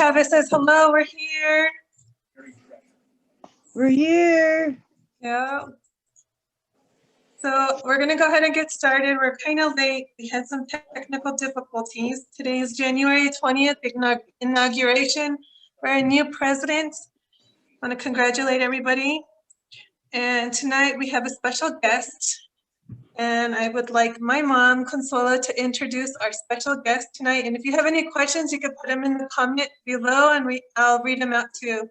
Chavez says, hello, we're here. We're here. Yeah. So we're going to go ahead and get started. We're kind of late. We had some technical difficulties. Today is January 20th, inauguration for our new president. I want to congratulate everybody. And tonight we have a special guest. And I would like my mom, Consuelo, to introduce our special guest tonight. And if you have any questions, you can put them in the comment below and I'll read them out to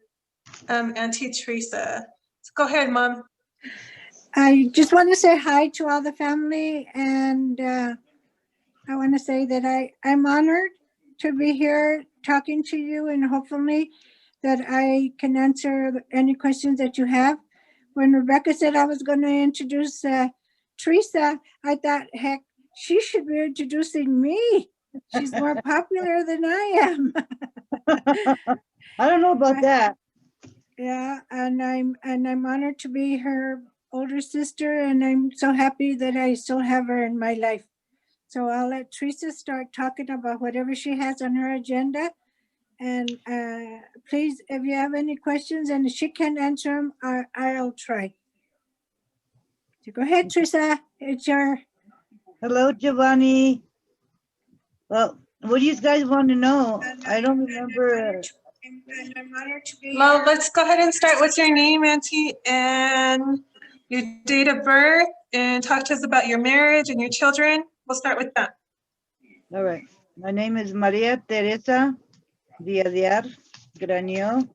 Auntie Teresa. So go ahead, Mom. I just want to say hi to all the family, and I want to say that I'm honored to be here talking to you, and hopefully that I can answer any questions that you have. When Rebecca said I was going to introduce Teresa, I thought, heck, she should be introducing me. She's more popular than I am. I don't know about that. Yeah, and I'm honored to be her older sister, and I'm so happy that I still have her in my life. So I'll let Teresa start talking about whatever she has on her agenda. And please, if you have any questions and she can't answer them, I'll try. So go ahead, Teresa. It's your... Hello, Giovanni. Well, what do you guys want to know? I don't remember. I'm honored to be Well, let's go ahead and start. What's your name, Auntie, and your date of birth, and talk to us about your marriage and your children. We'll start with that. All right. My name is Maria Teresa Villarreal, Granillo.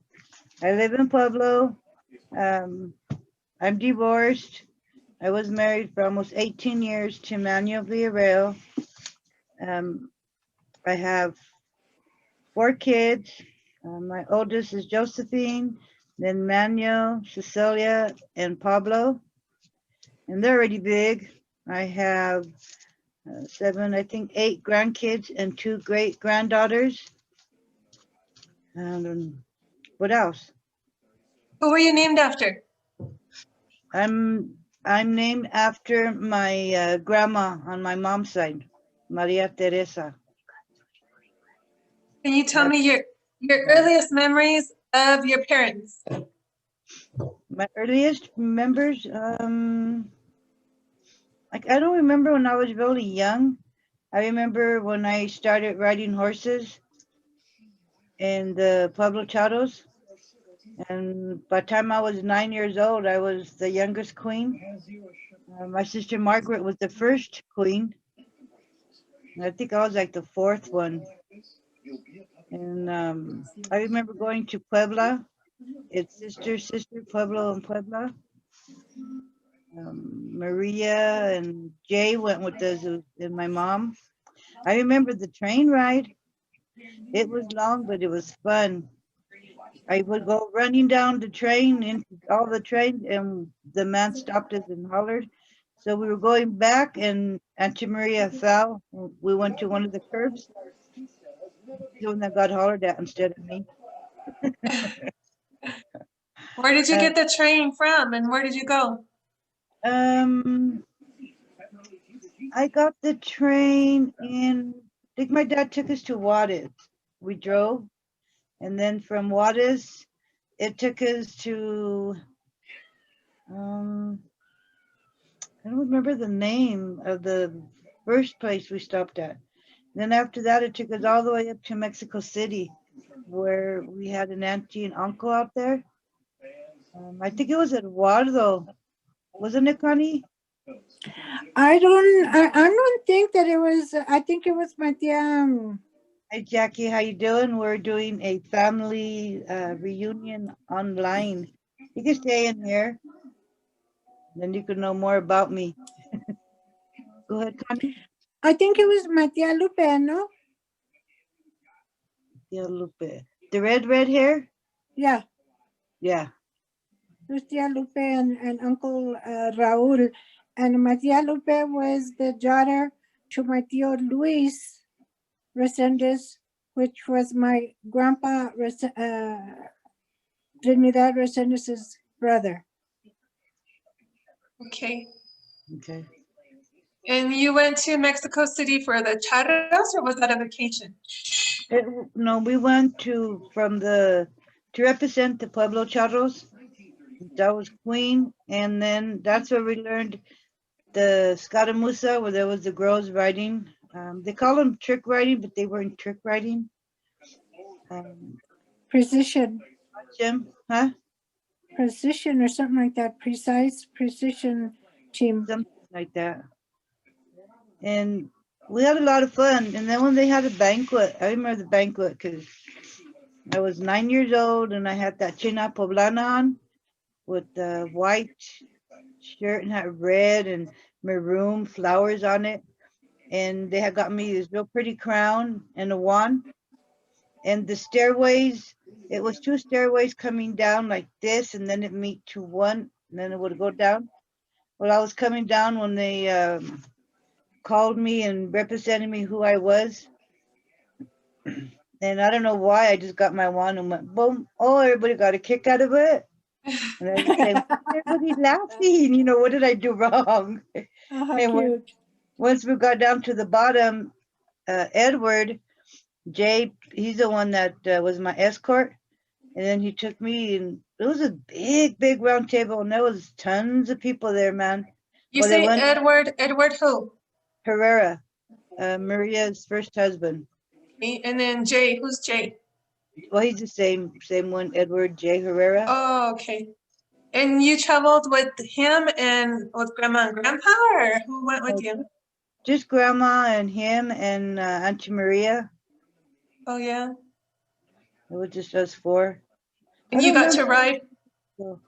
I live in Pueblo. I'm divorced. I was married for almost 18 years to Manuel Villarreal. I have 4 kids. My oldest is Josephine, then Manuel, Cecilia, and Pablo. And they're already big. I have 7, I think 8 grandkids and 2 great granddaughters. And what else? Who were you named after? I'm named after my grandma on my mom's side, Maria Teresa. Can you tell me your earliest memories of your parents? My earliest members, I don't remember when I was really young. I remember when I started riding horses in the Pueblo Chatos. And by the time I was 9 years old, I was the youngest queen. My sister Margaret was the first queen. I think I was like the 4th one. And I remember going to Puebla. It's sister, Pueblo and Puebla. Maria and Jay went with us and my mom. I remember the train ride. It was long, but it was fun. I would go running down the train into all the trains, and the man stopped us and hollered. So we were going back, and Auntie Maria fell. We went to one of the curbs. The one that got hollered at instead of me. Where did you get the train from, and where did you go? I got the train in, I think my dad took us to Juarez. We drove, and then from Juarez, it took us to, I don't remember the name of the first place we stopped at. Then after that, it took us all the way up to Mexico City, where we had an auntie and uncle out there. I think it was Eduardo, wasn't it, Connie? I don't think that it was. I think it was my tia. Hi, Jackie, how you doing? We're doing a family reunion online. You can stay in here, then you can know more about me. Go ahead, Connie. I think it was my tia Lupe, no? Tia Lupe. The red hair? Yeah. Yeah. It was tia Lupe and Uncle Raul. And my tia Lupe was the daughter to my tío Luis Resendez, which was my grandpa Trinidad Resendez's brother. Okay. Okay. And you went to Mexico City for the charros, or was that a vacation? No, we went to represent the Pueblo Charros. That was Queen, and then that's where we learned the Scaramuza, where there was the girls riding. They call them trick riding, but they weren't trick riding. Precision, Jim, huh? precision or something like that, precise precision team. Something like that. And we had a lot of fun. And then when they had a banquet, I remember the banquet because I was 9 years old and I had that china poblana on with the white shirt and had red and maroon flowers on it. And they had got me this real pretty crown and a wand. And the stairways, it was two stairways coming down like this, and then it meet to one, and then it would go down. Well, I was coming down when they called me and represented me who I was. And I don't know why, I just got my wand and went boom. Oh, everybody got a kick out of it. And I was saying, why is everybody laughing? You know, what did I do wrong? Oh, how And cute. once we got down to the bottom, Edward, Jay, he's the one that was my escort. And then he took me, and it was a big, big round table, and there was tons of people there, man. You Well, they say went Edward who? Herrera, Maria's first husband. And then Jay, who's Jay? Well, he's the same one, Edward J. Herrera. Oh, okay. And you traveled with him and with Grandma and Grandpa, or who went with you? Just Grandma and him and Auntie Maria. Oh, yeah. It was just us four. And I you don't got to remember. ride? So,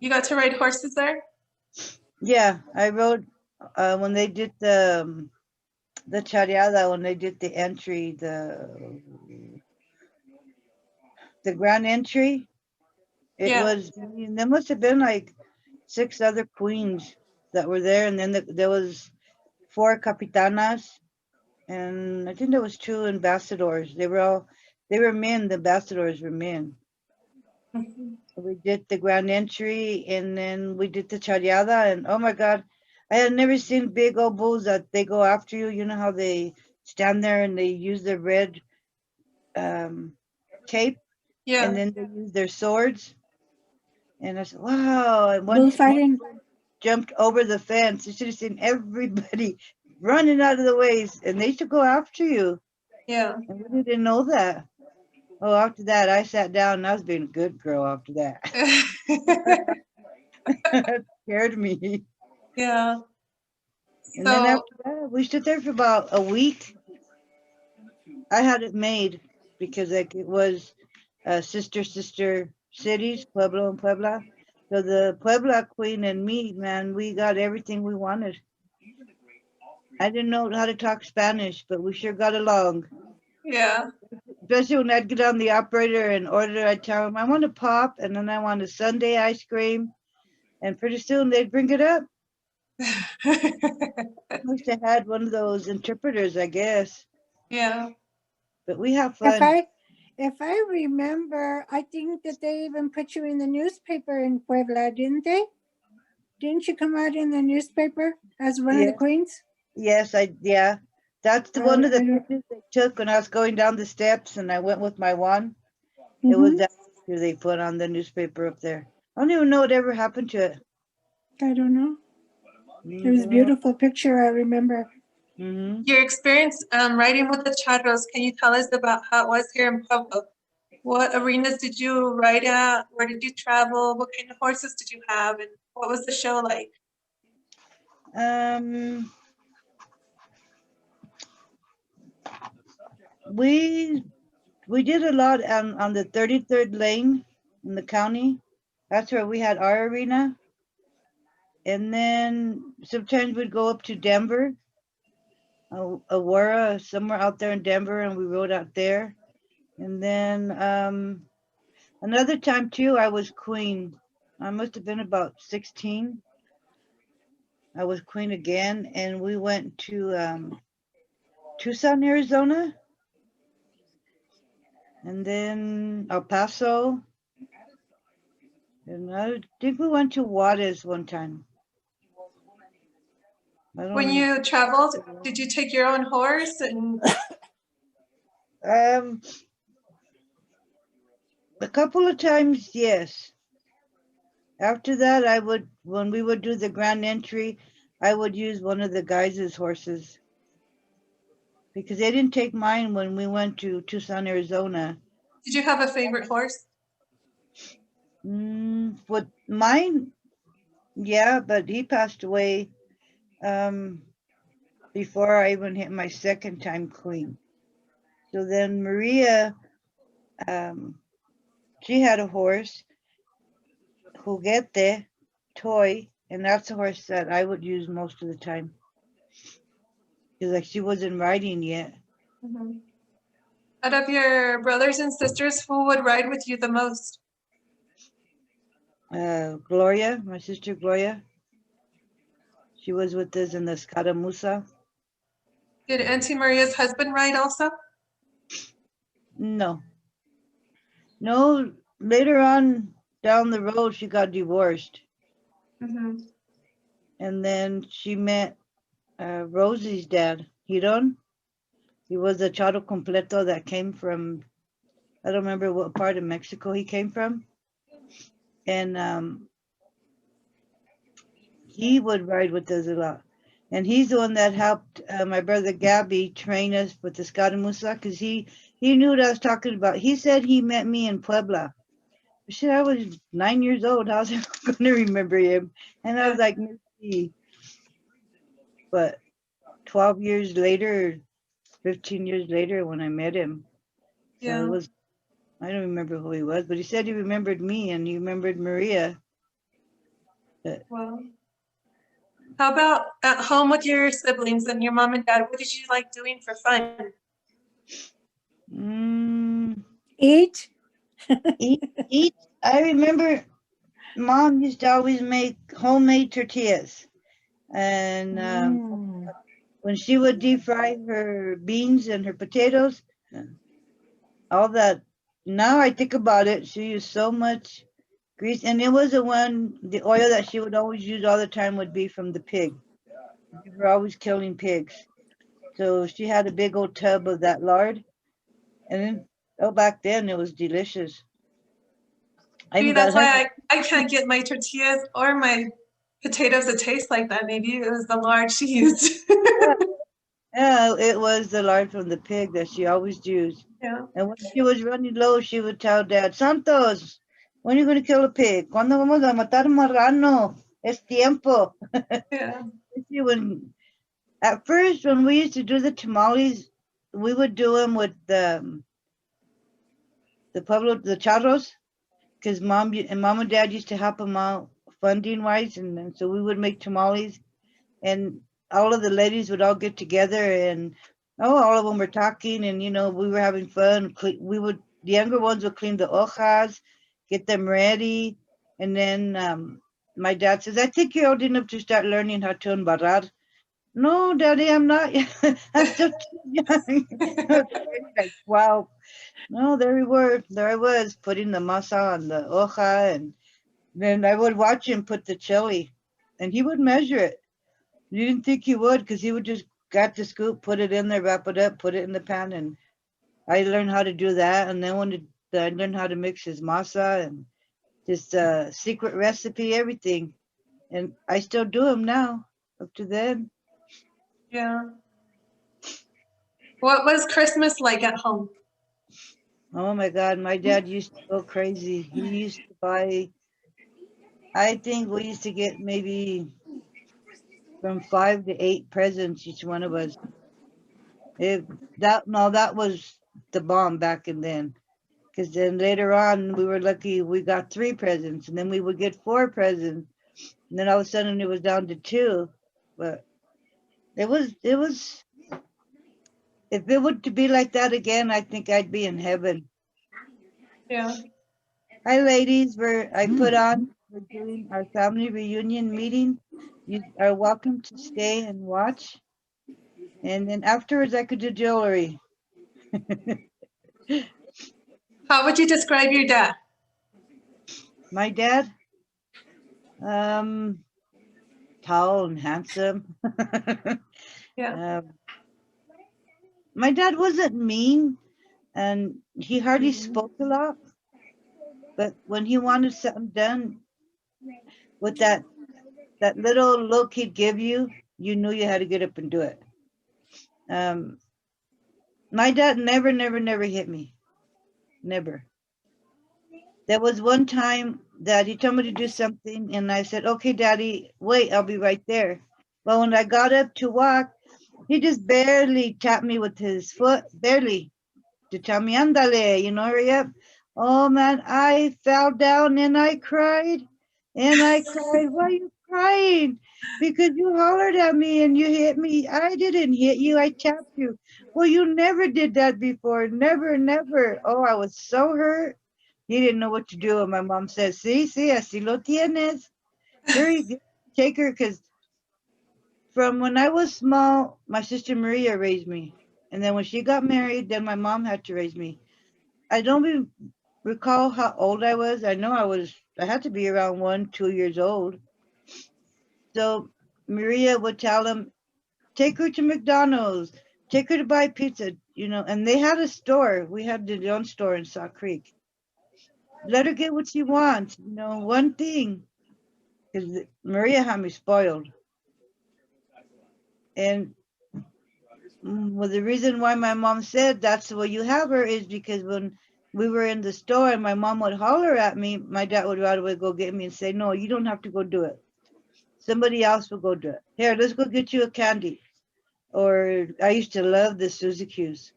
You got to ride horses there? yeah, I rode when they did the chariada, when they did the entry, the grand entry. It Yeah. was, I mean, there must have been like 6 other queens that were there, and then there was 4 capitanas, and I think there was 2 ambassadors. They were men. The ambassadors were men. We did the grand entry, and then we did the chariada, and oh my God, I had never seen big old bulls that they go after you. You know how they stand there and they use their red tape, Yeah. and then they use their swords. And I said, wow. And Bullfighting. jumped over the fence. You should have seen everybody running out of the ways, and they should go after you. Yeah. And we didn't know that. Oh, after that, I sat down and I was being a good girl after that. It scared me. Yeah. And then So, after that, we stood there for about a week. I had it made because like it was sister cities, Pueblo and Puebla. So the Puebla queen and me, man, we got everything we wanted. I didn't know how to talk Spanish, but we sure got along. yeah. Especially when I'd get on the operator and order, I'd tell them, I want a pop, and then I want a sundae ice cream. And pretty soon they'd bring it up. I must have had one of those interpreters, I guess. Yeah. But we have If fun. if I remember, I think that they even put you in the newspaper in Puebla, didn't they? Didn't you come out in the newspaper as one of the Yes, queens? yes, yeah. That's the one of I the don't- pictures they took when I was going down the steps and I went with my wand. It was Mhm. that picture they put on the newspaper up there. I don't even know what ever happened to it. I don't know. It was a beautiful picture, I remember. Mm-hmm. Your experience riding with the charros, can you tell us about how it was here in Pueblo? What arenas did you ride at? Where did you travel? What kind of horses did you have? And what was the show like? We did a lot on the 33rd lane in the county. That's where we had our arena. And then sometimes we'd go up to Denver, Aurora, somewhere out there in Denver, and we rode out there. And then another time too, I was queen. I must have been about 16. I was queen again, and we went to Tucson, Arizona, and then El Paso. And I think we went to Juarez one time. When you traveled, did you take your own horse? And A couple of times, yes. After that, when we would do the grand entry, I would use one of the guys' horses because they didn't take mine when we went to Tucson, Arizona. Did you have a favorite horse? With mine, yeah, but he passed away before I even hit my second time clean. So then Maria, she had a horse, Juguete, Toy, and that's the horse that I would use most of the time. Because like she wasn't riding yet. Mhm. Out of your brothers and sisters, who would ride with you the most? Gloria, my sister Gloria, she was with us in the Scaramuza. Did Auntie Maria's husband ride also? No, no, later on down the road, she got divorced. Mm-hmm. And then she met Rosie's dad, Hiron. He was a charo completo that came from, I don't remember what part of Mexico he came from. And he would ride with us a lot. And he's the one that helped my brother Gabby train us with the Scaramuza because he knew what I was talking about. He said he met me in Puebla. Shit, I was 9 years old. How was I going to remember him? And I was like, maybe, but 12 years later, 15 years later when I met him. So Yeah. it was, I don't remember who he was, but he said he remembered me and he remembered Maria. Well, how about at home with your siblings and your mom and dad? What did you like doing for fun? Mm, Eat? eat. I remember Mom used to always make homemade tortillas. And Mm. when she would deep fry her beans and her potatoes, all that, now I think about it, she used so much grease. And it was the oil that she would always use all the time would be from the pig. We were always killing pigs. So she had a big old tub of that lard. And then, oh, back then it was delicious. I Maybe even got that's hungry. why I can't get my tortillas or my potatoes to taste like that. Maybe it was the lard she used. Yeah, it was the lard from the pig that she always used. Yeah. And when she was running low, she would tell Dad, Santos, when are you going to kill a pig? ¿Cuándo vamos a matar un marrano? Es tiempo. Yeah. At first, when we used to do the tamales, we would do them with the charros, because Mom and Dad used to help them out funding wise, and so we would make tamales, and all of the ladies would all get together, and all of them were talking, and we were having fun. The younger ones would clean the hojas, get them ready, and then my dad says, "I think you're old enough to start learning how to embarrar." No, Daddy, I'm not. I'm still too young. I was already like 12. No, there we were. There I was putting the masa on the hoja, and then I would watch him put the chili, and he would measure it. You didn't think he would, because he would just got the scoop, put it in there, wrap it up, put it in the pan, and I learned how to do that. And then I learned how to mix his masa and his secret recipe, everything, and I still do them now. Up to then, Yeah. What was Christmas like at home? oh my God, my dad used to go crazy. He used to buy. I think we used to get maybe from 5 to 8 presents each one of us. That was the bomb back in then. Because then later on, we were lucky we got 3 presents, and then we would get 4 presents, and then all of a sudden it was down to 2. But it was. If it were to be like that again, I think I'd be in heaven. Yeah. Hi, ladies. I put on. We're doing our family reunion meeting. You are welcome to stay and watch, and then afterwards I could do jewelry. How would you describe your dad? My dad, um, tall and handsome. Yeah. My dad wasn't mean, and he hardly spoke a lot. But when he wanted something done with that little look he'd give you, you knew you had to get up and do it. Um, my dad never hit me. Never. There was one time that he told me to do something, and I said, "Okay, Daddy, wait, I'll be right there." But when I got up to walk, he just barely tapped me with his foot, barely, to tell me, "Andale, hurry up." Oh man, I fell down and I cried. And I cried. Why are you crying? Because you hollered at me and you hit me. I didn't hit you, I tapped you. Well, you never did that before. Never. Oh, I was so hurt. He didn't know what to do. And my mom said, sí, así lo tienes. Hurry, take her, because from when I was small, my sister Maria raised me. And then when she got married, then my mom had to raise me. I don't recall how old I was. I know I had to be around 1, 2 years old. So Maria would tell him, take her to McDonald's, take her to buy pizza, and they had a store. We had the own store in Saw Creek. Let her get what she wants, one thing. Because Maria had me spoiled. And well, the reason why my mom said that's the way you have her is because when we were in the store and my mom would holler at me, my dad would right away go get me and say, "No, you don't have to go do it. Somebody else will go do it. Here, let's go get you a candy." Or I used to love the Suzuki's.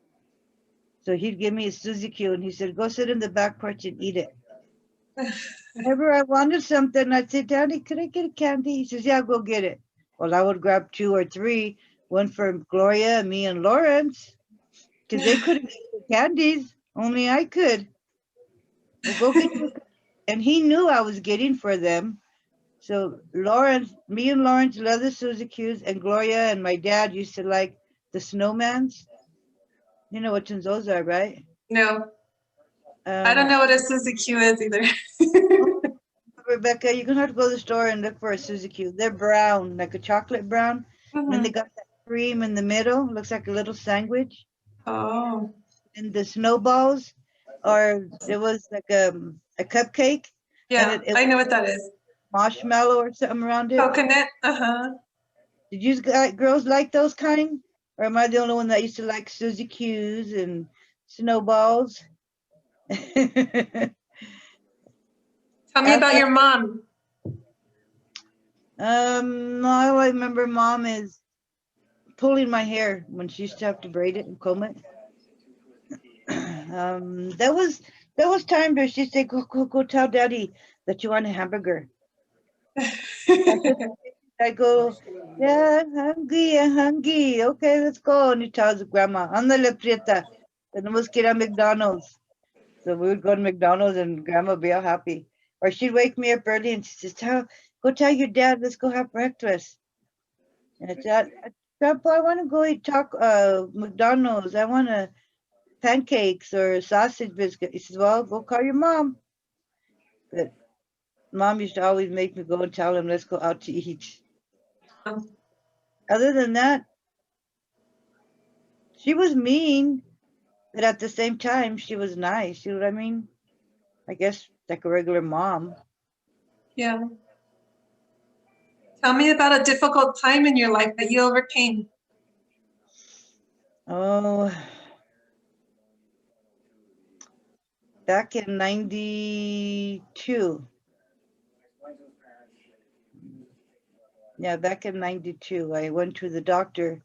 So he'd give me a Suzuki and he said, "Go sit in the back porch and eat it." Whenever I wanted something, I'd say, "Daddy, could I get a candy?" He says, "Yeah, go get it." Well, I would grab 2 or 3, one for Gloria, me, and Lawrence, because they couldn't get the candies. Only I could. Well, go get you. And he knew I was getting for them. So me and Lawrence loved the Suzuki's, and Gloria and my dad used to like the snowmans. You know which ones those are, right? No, I don't know what a Suzuki is either. Rebecca, you're gonna have to go to the store and look for a Suzuki. They're brown, like a chocolate brown. And then they Mhm. got that cream in the middle, looks like a little sandwich. Oh, And the snowballs, or it was like a cupcake, and yeah, it I was know what that is. marshmallow or something around it. Coconut, uh-huh. Did you girls like those kind? Or am I the only one that used to like Suzy Q's and snowballs? Tell me about After, your mom. all I remember mom is pulling my hair when she used to have to braid it and comb it. There was time where she said, go tell daddy that you want a hamburger. I go, yeah, I'm hungry. Okay, let's go. And he tells grandma, ándale, Prieta, tenemos que ir a McDonald's. So we would go to McDonald's and grandma would be all happy. Or she'd wake me up early and she says, go tell your dad, let's go have breakfast. And I said, Grandpa, I want to go eat McDonald's. I want pancakes or sausage biscuit. He says, well, go call your mom. But mom used to always make me go and tell him, let's go out to eat. Other than that, she was mean, but at the same time, she was nice. You know what I mean? I guess like a regular mom. Yeah. Tell me about a difficult time in your life that you overcame. Oh, back in 92. Yeah, back in 92, I went to the doctor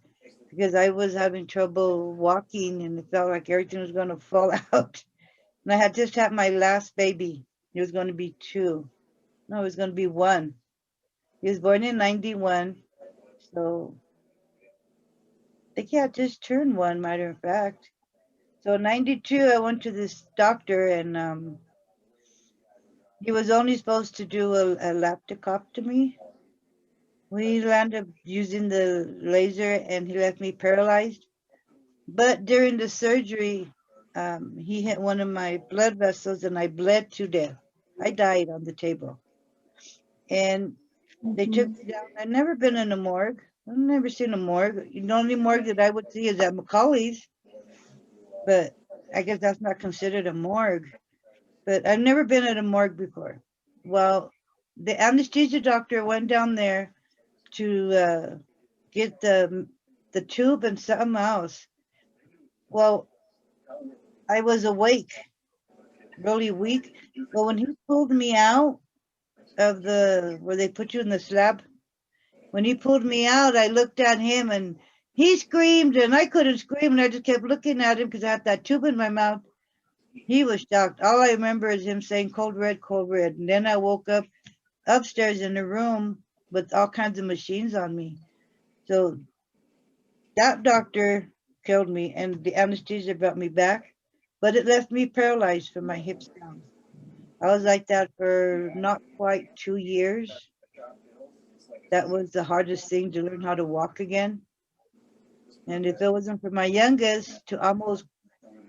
because I was having trouble walking and it felt like everything was going to fall out. And I had just had my last baby. He was going to be 2. No, it was going to be 1. He was born in 91. So I think he had just turned 1, matter of fact. So in 92, I went to this doctor and he was only supposed to do a laptectomy. We ended up using the laser and he left me paralyzed. But during the surgery, he hit one of my blood vessels and I bled to death. I died on the table. And they took me down. I've never been in a morgue. I've never seen a morgue. The only morgue that I would see is at Macaulay's. But I guess that's not considered a morgue, but I've never been at a morgue before. Well, the anesthesia doctor went down there to get the tube and something else. Well, I was awake, really weak. But when he pulled me out of the where they put you in the slab, when he pulled me out, I looked at him and he screamed and I couldn't scream and I just kept looking at him because I had that tube in my mouth. He was shocked. All I remember is him saying cold red, cold red. And then I woke up upstairs in a room with all kinds of machines on me. So that doctor killed me and the anesthesia brought me back, but it left me paralyzed from my hips down. I was like that for not quite 2 years. That was the hardest thing, to learn how to walk again. And if it wasn't for my youngest to almost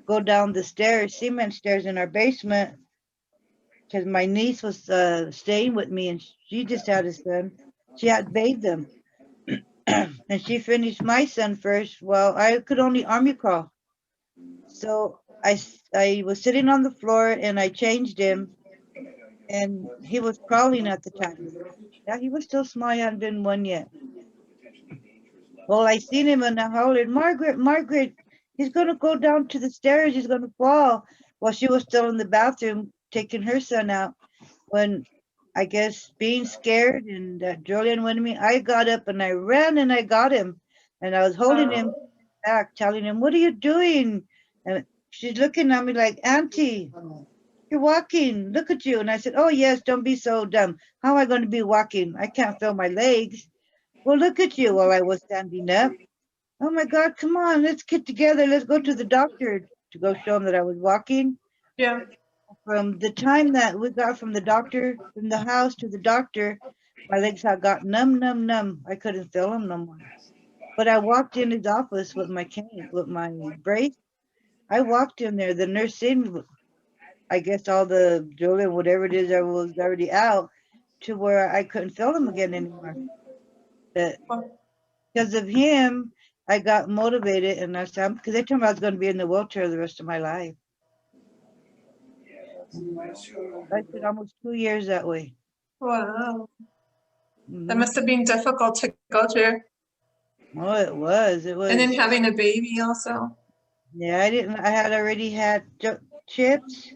go down the stairs, cement stairs in our basement, because my niece was staying with me and she just had a son. She had bathed him. And she finished my son first. Well, I could only army crawl. So I was sitting on the floor and I changed him and he was crawling at the time. Yeah, he was still small. He hadn't been one yet. Well, I seen him and I hollered, Margaret, Margaret, he's going to go down to the stairs. He's going to fall. Well, she was still in the bathroom taking her son out. When I guess being scared and Julian went to me, I got up and I ran and I got him. And I was holding him back, telling him, what are you doing? And she's looking at me like, Auntie, you're walking. Look at you. And I said, oh, yes, don't be so dumb. How am I going to be walking? I can't feel my legs. Well, look at you while I was standing up. Oh, my God, come on. Let's get together. Let's go to the doctor to go show him that I was walking. Yeah. From the time that we got from the doctor, from the house to the doctor, my legs had got numb, numb, numb. I couldn't feel them no more. But I walked in his office with my cane, with my brace. I walked in there. The nurse seen, I guess, all the Julian, whatever it is, that was already out to where I couldn't feel him again anymore. But because of him, I got motivated and I said, because they told me I was going to be in the wheelchair the rest of my life. I spent almost 2 years that way. Wow. That Mhm. must have been difficult to go through. Oh, it was. It was. And then having a baby also. Yeah, I had already had Chips,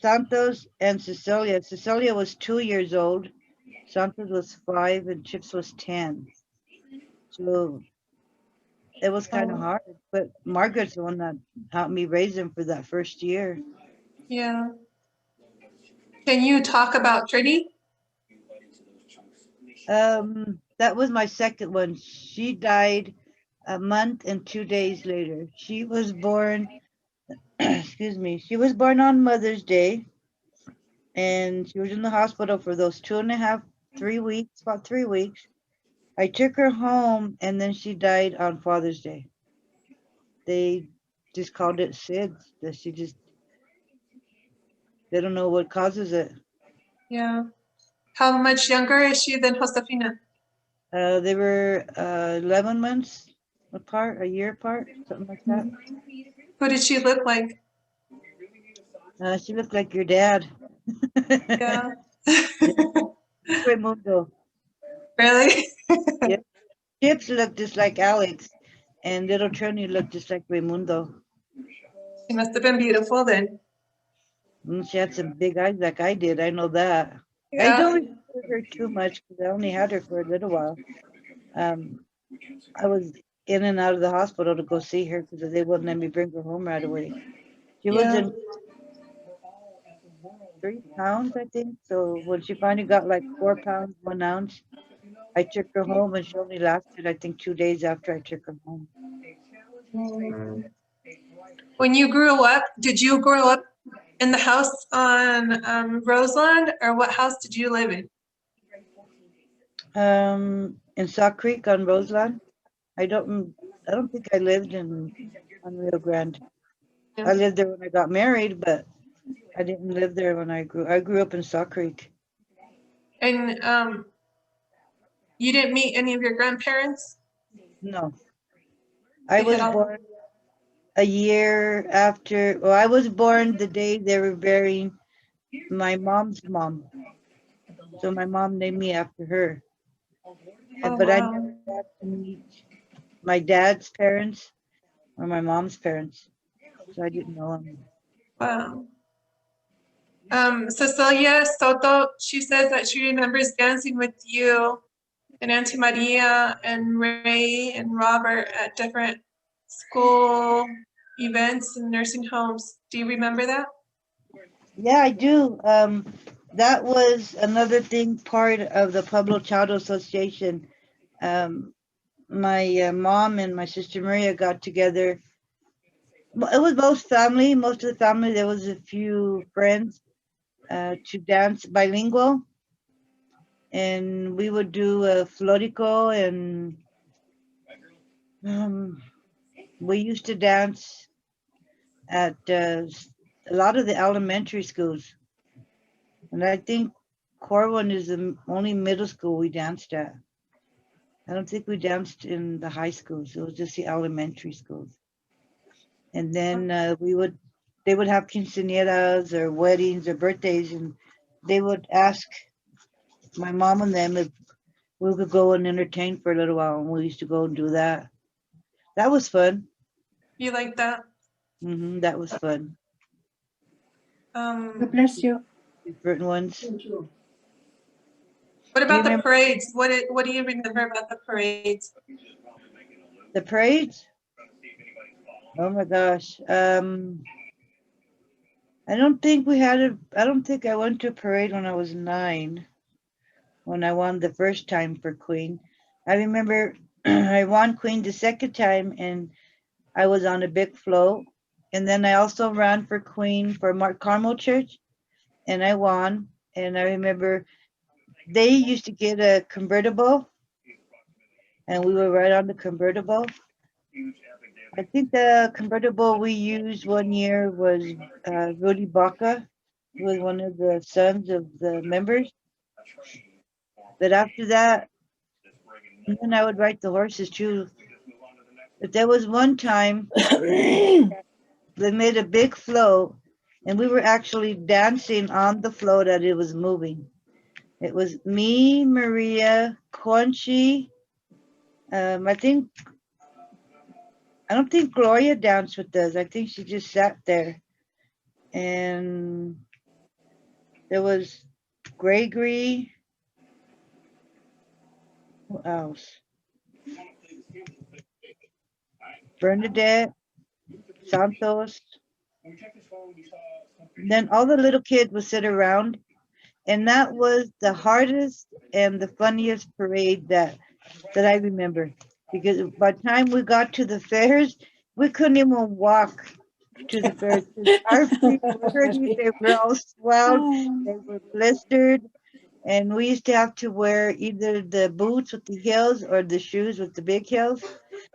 Santos, and Cecilia. Cecilia was 2 years old. Santos was 5, and Chips was 10. So it was kind of Oh, hard. But Margaret's the one that helped me raise him for that first year. yeah. Can you talk about Trinity? That was my second one. She died a month and 2 days later. She was born, excuse me, she was born on Mother's Day, and she was in the hospital for those 2.5, 3 weeks, about 3 weeks. I took her home, and then she died on Father's Day. They just called it SIDS. That they don't know what causes it. Yeah. How much younger is she than Josefina? They were 11 months apart, a year apart, something like that. Who did she look like? She looked like your dad. Yeah. Raimundo. Really? Yep. Chips looked just like Alex, and little Trini looked just like Raimundo. She must have been beautiful then. She had some big eyes like I did. I know that. I Yeah. don't remember her too much because I only had her for a little while. I was in and out of the hospital to go see her because they wouldn't let me bring her home right away. She was Yeah. in 3 pounds, I think. So when she finally got like 4 pounds, 1 ounce, I took her home and she only lasted, I think, 2 days after I took her home. When you grew up, did you grow up in the house on Roseland, or what house did you live in? In Saw Creek on Roseland. I don't think I lived on Rio Grande. I lived there when I got married, but I didn't live there when I grew up in Saw Creek. And you didn't meet any of your grandparents? No. I They had was all- born a year after, well, I was born the day they were burying my mom's mom. So my mom named me after her. Oh, But I wow. never got to meet my dad's parents or my mom's parents. So I didn't know them. Wow. Cecilia Soto, she says that she remembers dancing with you and Auntie Maria and Ray and Robert at different school events and nursing homes. Do you remember that? Yeah, I do. That was another thing, part of the Pueblo Child Association. My mom and my sister Maria got together. It was both family, most of the family. There was a few friends to dance bilingual, and we would do a florico, and um, we used to dance at a lot of the elementary schools. And I think Corwin is the only middle school we danced at. I don't think we danced in the high schools. It was just the elementary schools. And then they would have quinceañeras or weddings or birthdays, and they would ask my mom and them if we could go and entertain for a little while, and we used to go and do that. That was fun. You like that? That was fun. God What bless you. Different ones. Do you about the remember parades? What do you remember about the parades? the parades? Oh my gosh. I don't think I don't think I went to a parade when I was 9, when I won the first time for Queen. I remember I won Queen the second time, and I was on a big float. And then I also ran for Queen for Mark Carmel Church, and I won. And I remember they used to get a convertible, and we were right on the convertible. I think the convertible we used one year was Rudy Baca, who was one of the sons of the members. But after that, and then I would ride the horses too. But there was one time they made a big float, and we were actually dancing on the float that it was moving. It was me, Maria, Conchi. I don't think Gloria danced with us. I think she just sat there. And there was Gregory. Who else? Bernadette, Santos. Then all the little kids would sit around, and that was the hardest and the funniest parade that I remember. Because by the time we got to the fairs, we couldn't even walk to the fairs. 'Cause our feet were hurting. They were all swelled. They were blistered. And we used to have to wear either the boots with the heels or the shoes with the big heels.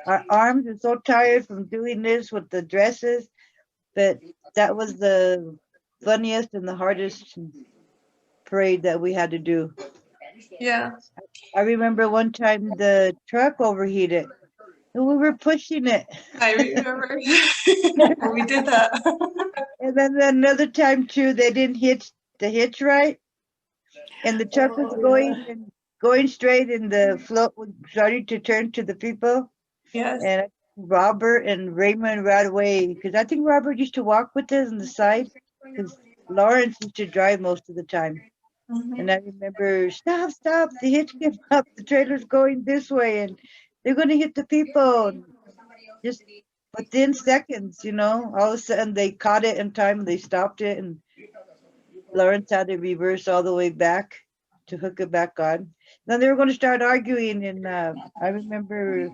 Our arms were so tired from doing this with the dresses, but that was the funniest and the hardest parade that we had to do. Yeah, I remember one time the truck overheated and we were pushing it. I remember. We did that. And then another time too, they didn't hitch the hitch right, and the truck was going straight, and the float was starting to turn to the people. Yes. And Robert and Raymond right away, because I think Robert used to walk with us on the side, because Lawrence used to drive most of the time. Mhm. And I remember, stop, the hitch came up, the trailer's going this way, and they're going to hit the people. And just within seconds, all of a sudden they caught it in time and they stopped it, and Lawrence had to reverse all the way back to hook it back on. Then they were going to start arguing, and I remember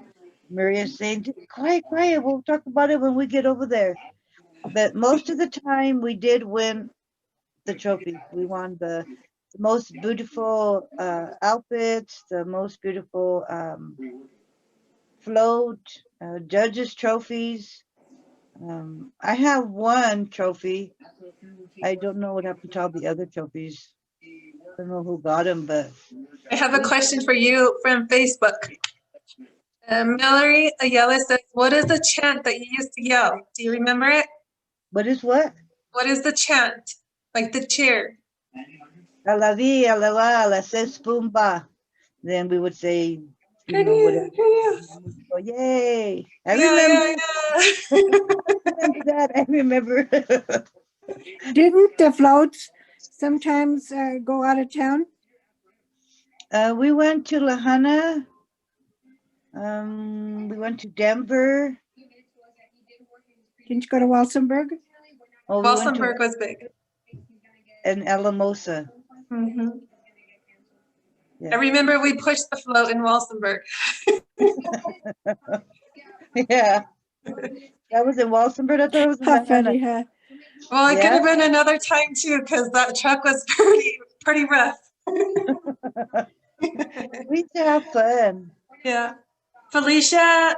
Maria saying, quiet, we'll talk about it when we get over there. But most of the time we did win the trophies. We won the most beautiful outfits, the most beautiful float, judges' trophies. I have one trophy. I don't know what happened to all the other trophies. I don't know who got them, but I have a question for you from Facebook. Mallory Ayala says, what is the chant that you used to yell? Do you remember it? What is what? What is the chant? Like the cheer? A la vi, a la va, a la ses pumba. Then we would say, whatever. Oh, yay. I Yeah, remember. yeah. Remember that. I remember. Didn't the floats sometimes go out of town? We went to Lahana. We went to Denver. Didn't you go to Walsenburg? Oh, we went to Walsenburg was big. and Alamosa. Hmm. Yeah. I remember we pushed the float in Walsenburg. Yeah. That was in Walsenburg. I thought it was in How Lahana. funny, huh? Well, it could Yeah. have been another time too, because that truck was pretty rough. We used to have fun. Yeah. Felicia,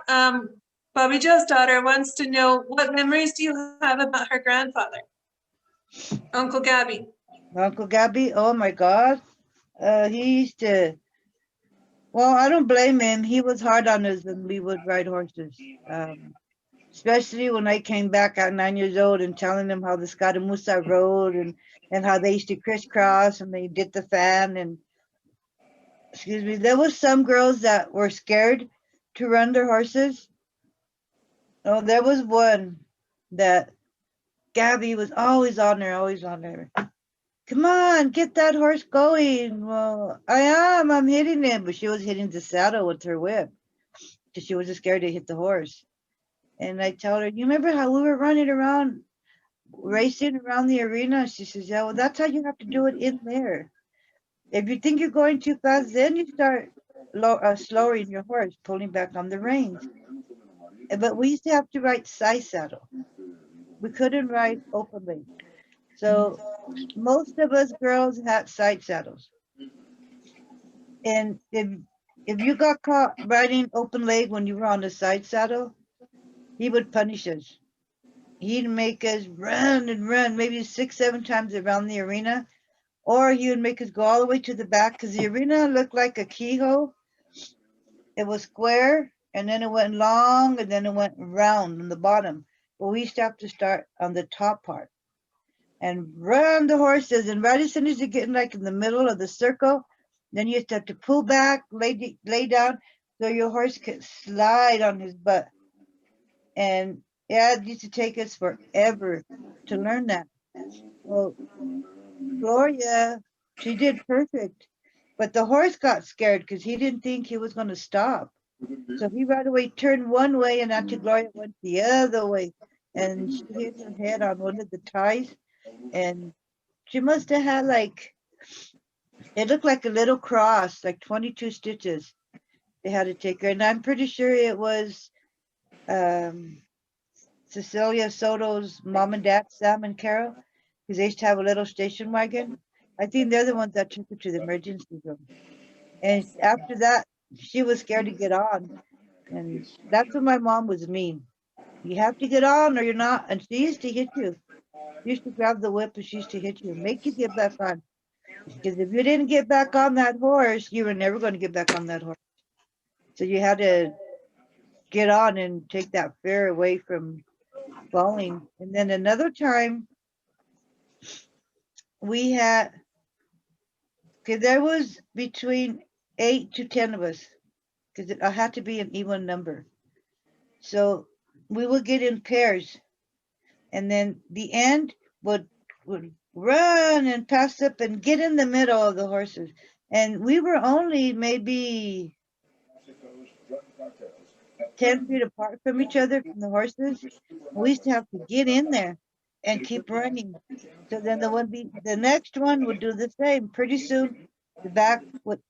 Bobby Joe's daughter, wants to know what memories do you have about her grandfather, Uncle Gabby? Uncle Gabby, oh my God. He used to, well, I don't blame him. He was hard on us when we would ride horses. Especially when I came back at 9 years old and telling them how the Scaramuza rode and how they used to crisscross and they did the fan and excuse me, there was some girls that were scared to run their horses. Oh, there was one that Gabby was always on there, always on there. Come on, get that horse going. Well, I'm hitting it, but she was hitting the saddle with her whip because she was just scared to hit the horse. And I told her, you remember how we were running around, racing around the arena? She says, yeah, well, that's how you have to do it in there. If you think you're going too fast, then you start slowing your horse, pulling back on the reins. But we used to have to ride side saddle. We couldn't ride openly. So most of us girls had side saddles. And if you got caught riding open leg when you were on the side saddle, he would punish us. He'd make us run and run, maybe 6, 7 times around the arena, or he would make us go all the way to the back because the arena looked like a keyhole. It was square, and then it went long, and then it went round on the bottom. But we used to have to start on the top part and run the horses. And right as soon as you get like in the middle of the circle, then you have to pull back, lay down, so your horse could slide on his butt. And yeah, it used to take us forever to learn that. Well, Gloria, she did perfect, but the horse got scared because he didn't think he was going to stop. So he right away turned one way, and Auntie Gloria went the other way, and she hit her head on one of the ties, and she must have had like, it looked like a little cross, like 22 stitches. They had to take her, and I'm pretty sure it was um, Cecilia Soto's mom and dad, Sam and Carol, because they used to have a little station wagon. I think they're the ones that took her to the emergency room. And after that, she was scared to get on. And that's when my mom was mean. You have to get on or you're not. And she used to hit you. She used to grab the whip and she used to hit you and make you get back on. Because if you didn't get back on that horse, you were never going to get back on that horse. So you had to get on and take that fear away from falling. And then another time we had, because there was between 8 to 10 of us, because it had to be an even number. So we would get in pairs, and then the end would run and pass up and get in the middle of the horses. And we were only maybe 10 feet apart from each other from the horses. We used to have to get in there and keep running. So then the next one would do the same. Pretty soon the back would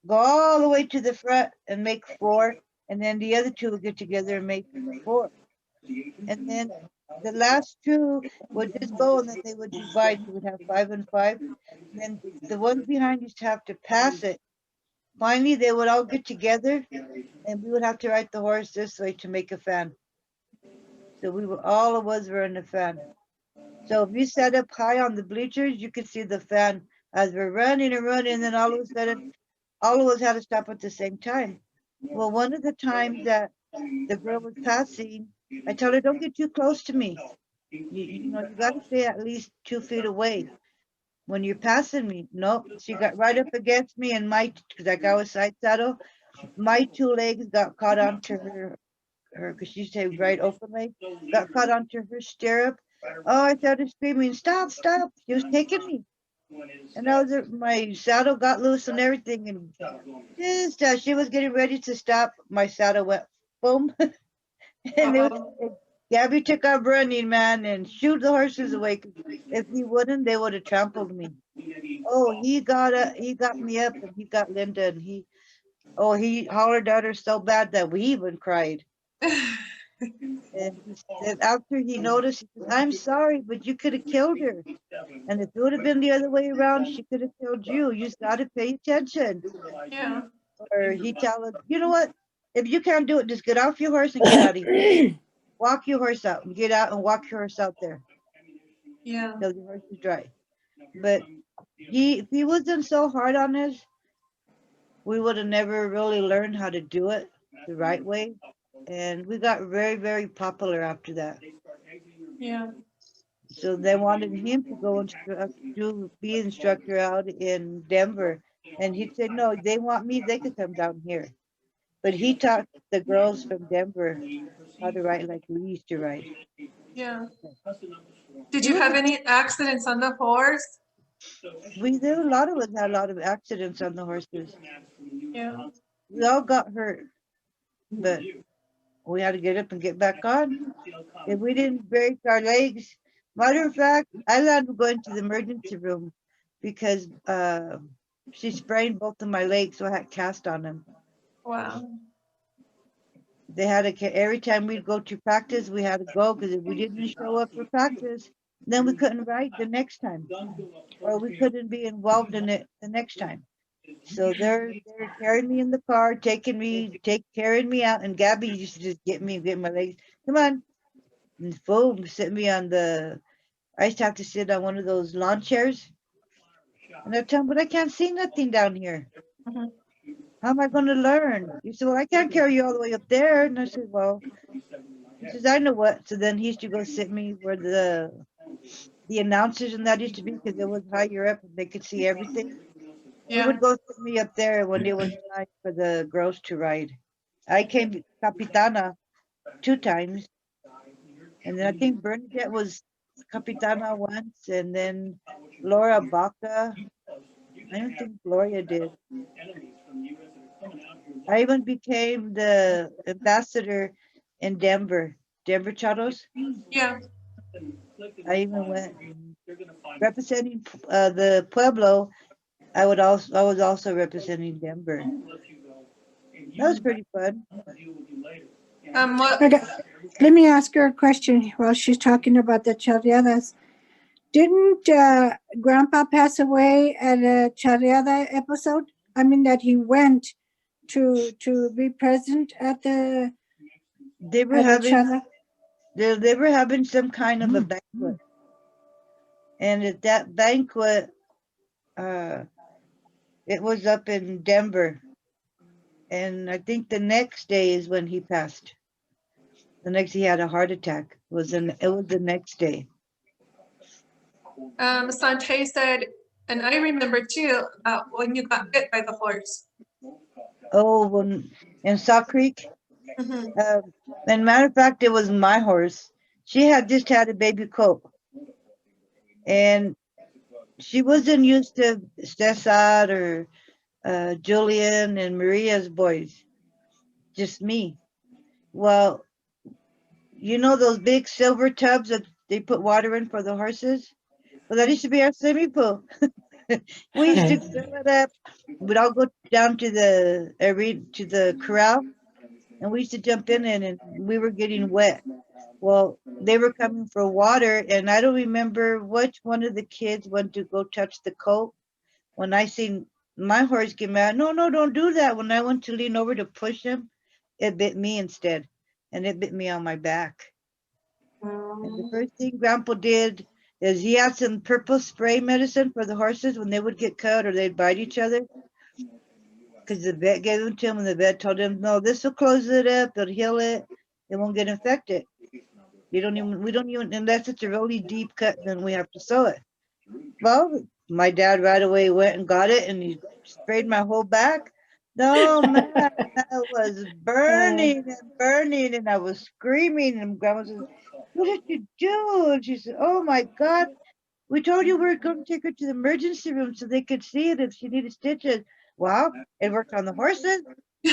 go all the way to the front and make four, and then the other two would get together and make four. And then the last two would just go and then they would divide. You would have 5 and 5. And then the ones behind used to have to pass it. Finally, they would all get together and we would have to ride the horse this way to make a fan. So all of us were in the fan. So if you sat up high on the bleachers, you could see the fan as we're running and running, and then all of a sudden, all of us had to stop at the same time. Well, one of the times that the girl was passing, I told her, don't get too close to me. You got to stay at least 2 feet away when you're passing me. Nope. She got right up against me, and because I got a side saddle, my 2 legs got caught onto her, because she stayed right open leg, got caught onto her stirrup. Oh, I started screaming, stop, stop. She was taking me. And my saddle got loose and everything. And just as she was getting ready to stop, my saddle went boom. And Gabby took off running, man, and shooed the horses away. 'Cause if he wouldn't, they would have trampled me. Oh, he got me up, and he got Linda, and he hollered at her so bad that we even cried. And he said, after he noticed, he said, I'm sorry, but you could have killed her. And if it would have been the other way around, she could have killed you. You just got to pay attention. Yeah. Or he tell her, you know what? If you can't do it, just get off your horse and get out of here. Walk your horse out and get out and walk your horse out there Yeah. till the horse is dry. But if he wasn't so hard on us, we would have never really learned how to do it the right way. And we got very, very popular after that. Yeah. So they wanted him to go and be instructor out in Denver. And he said, no, they want me, they could come down here. But he taught the girls from Denver how to ride like we used to ride. Yeah. Did It you was have any accidents on the horse? there were a lot of us had a lot of accidents on the horses. Yeah. We all got hurt, but we had to get up and get back on. If we didn't break our legs, matter of fact, I had to go into the emergency room because she sprained both of my legs, so I had cast on them. Wow. They had every time we'd go to practice, we had to go, because if we didn't show up for practice, then we couldn't ride the next time, or we couldn't be involved in it the next time. So they're carrying me in the car, carrying me out, and Gabby used to just get my legs. Come on, and boom, sit me on I used to have to sit on one of those lawn chairs, and I tell them, but I can't see nothing down here. Mhm. How am I going to learn? He said, well, I can't carry you all the way up there. And I said, well, he says, I know what. So then he used to go sit me where the announcers and that used to be, because it was higher up and they could see everything. He Yeah. would go sit me up there when it was time for the girls to ride. I came Capitana 2 times. And then I think Bernadette was Capitana once. And then Laura Baca. I don't think Gloria did. I even became the ambassador in Denver Charros. Yeah. I even went representing the Pueblo. I was also representing Denver. That was pretty fun. What? Okay, let me ask her a question while she's talking about the charreadas. Didn't Grandpa pass away at a charreada episode? I mean, that he went to be present at the They were at a having charreada. they were having some kind of a banquet, and at that banquet, it was up in Denver, and I think the next day is when he passed. The next he had a heart attack. It was the next day. Sante said, and I remember too, when you got bit by the horse. Oh, when in Saw Creek. Mhm. And matter of fact, it was my horse. She had just had a baby colt, and she wasn't used to Cesar or Julian and Maria's boys, just me. Well, you know those big silver tubs that they put water in for the horses? Well, that used to be our swimming pool. We used to fill it up. We'd all go down to the corral, and we used to jump in it, and we were getting wet. Well, they were coming for water, and I don't remember which one of the kids went to go touch the coat. When I seen my horse get mad, no, no, don't do that. When I went to lean over to push him, it bit me instead, and it bit me on my back. And the first thing Grandpa did is he had some purple spray medicine for the horses when they would get cut or they'd bite each other. because the vet gave them to him, and the vet told him, no, this will close it up, it'll heal it, it won't get infected. We don't even, unless it's a really deep cut, then we have to sew it. Well, my dad right away went and got it, and he sprayed my whole back. No, man, that was burning and burning, and I was screaming, and Grandma says, what did you do? And she said, oh my God, we told you we were going to take her to the emergency room so they could see it if she needed stitches. Well, it worked on the horses.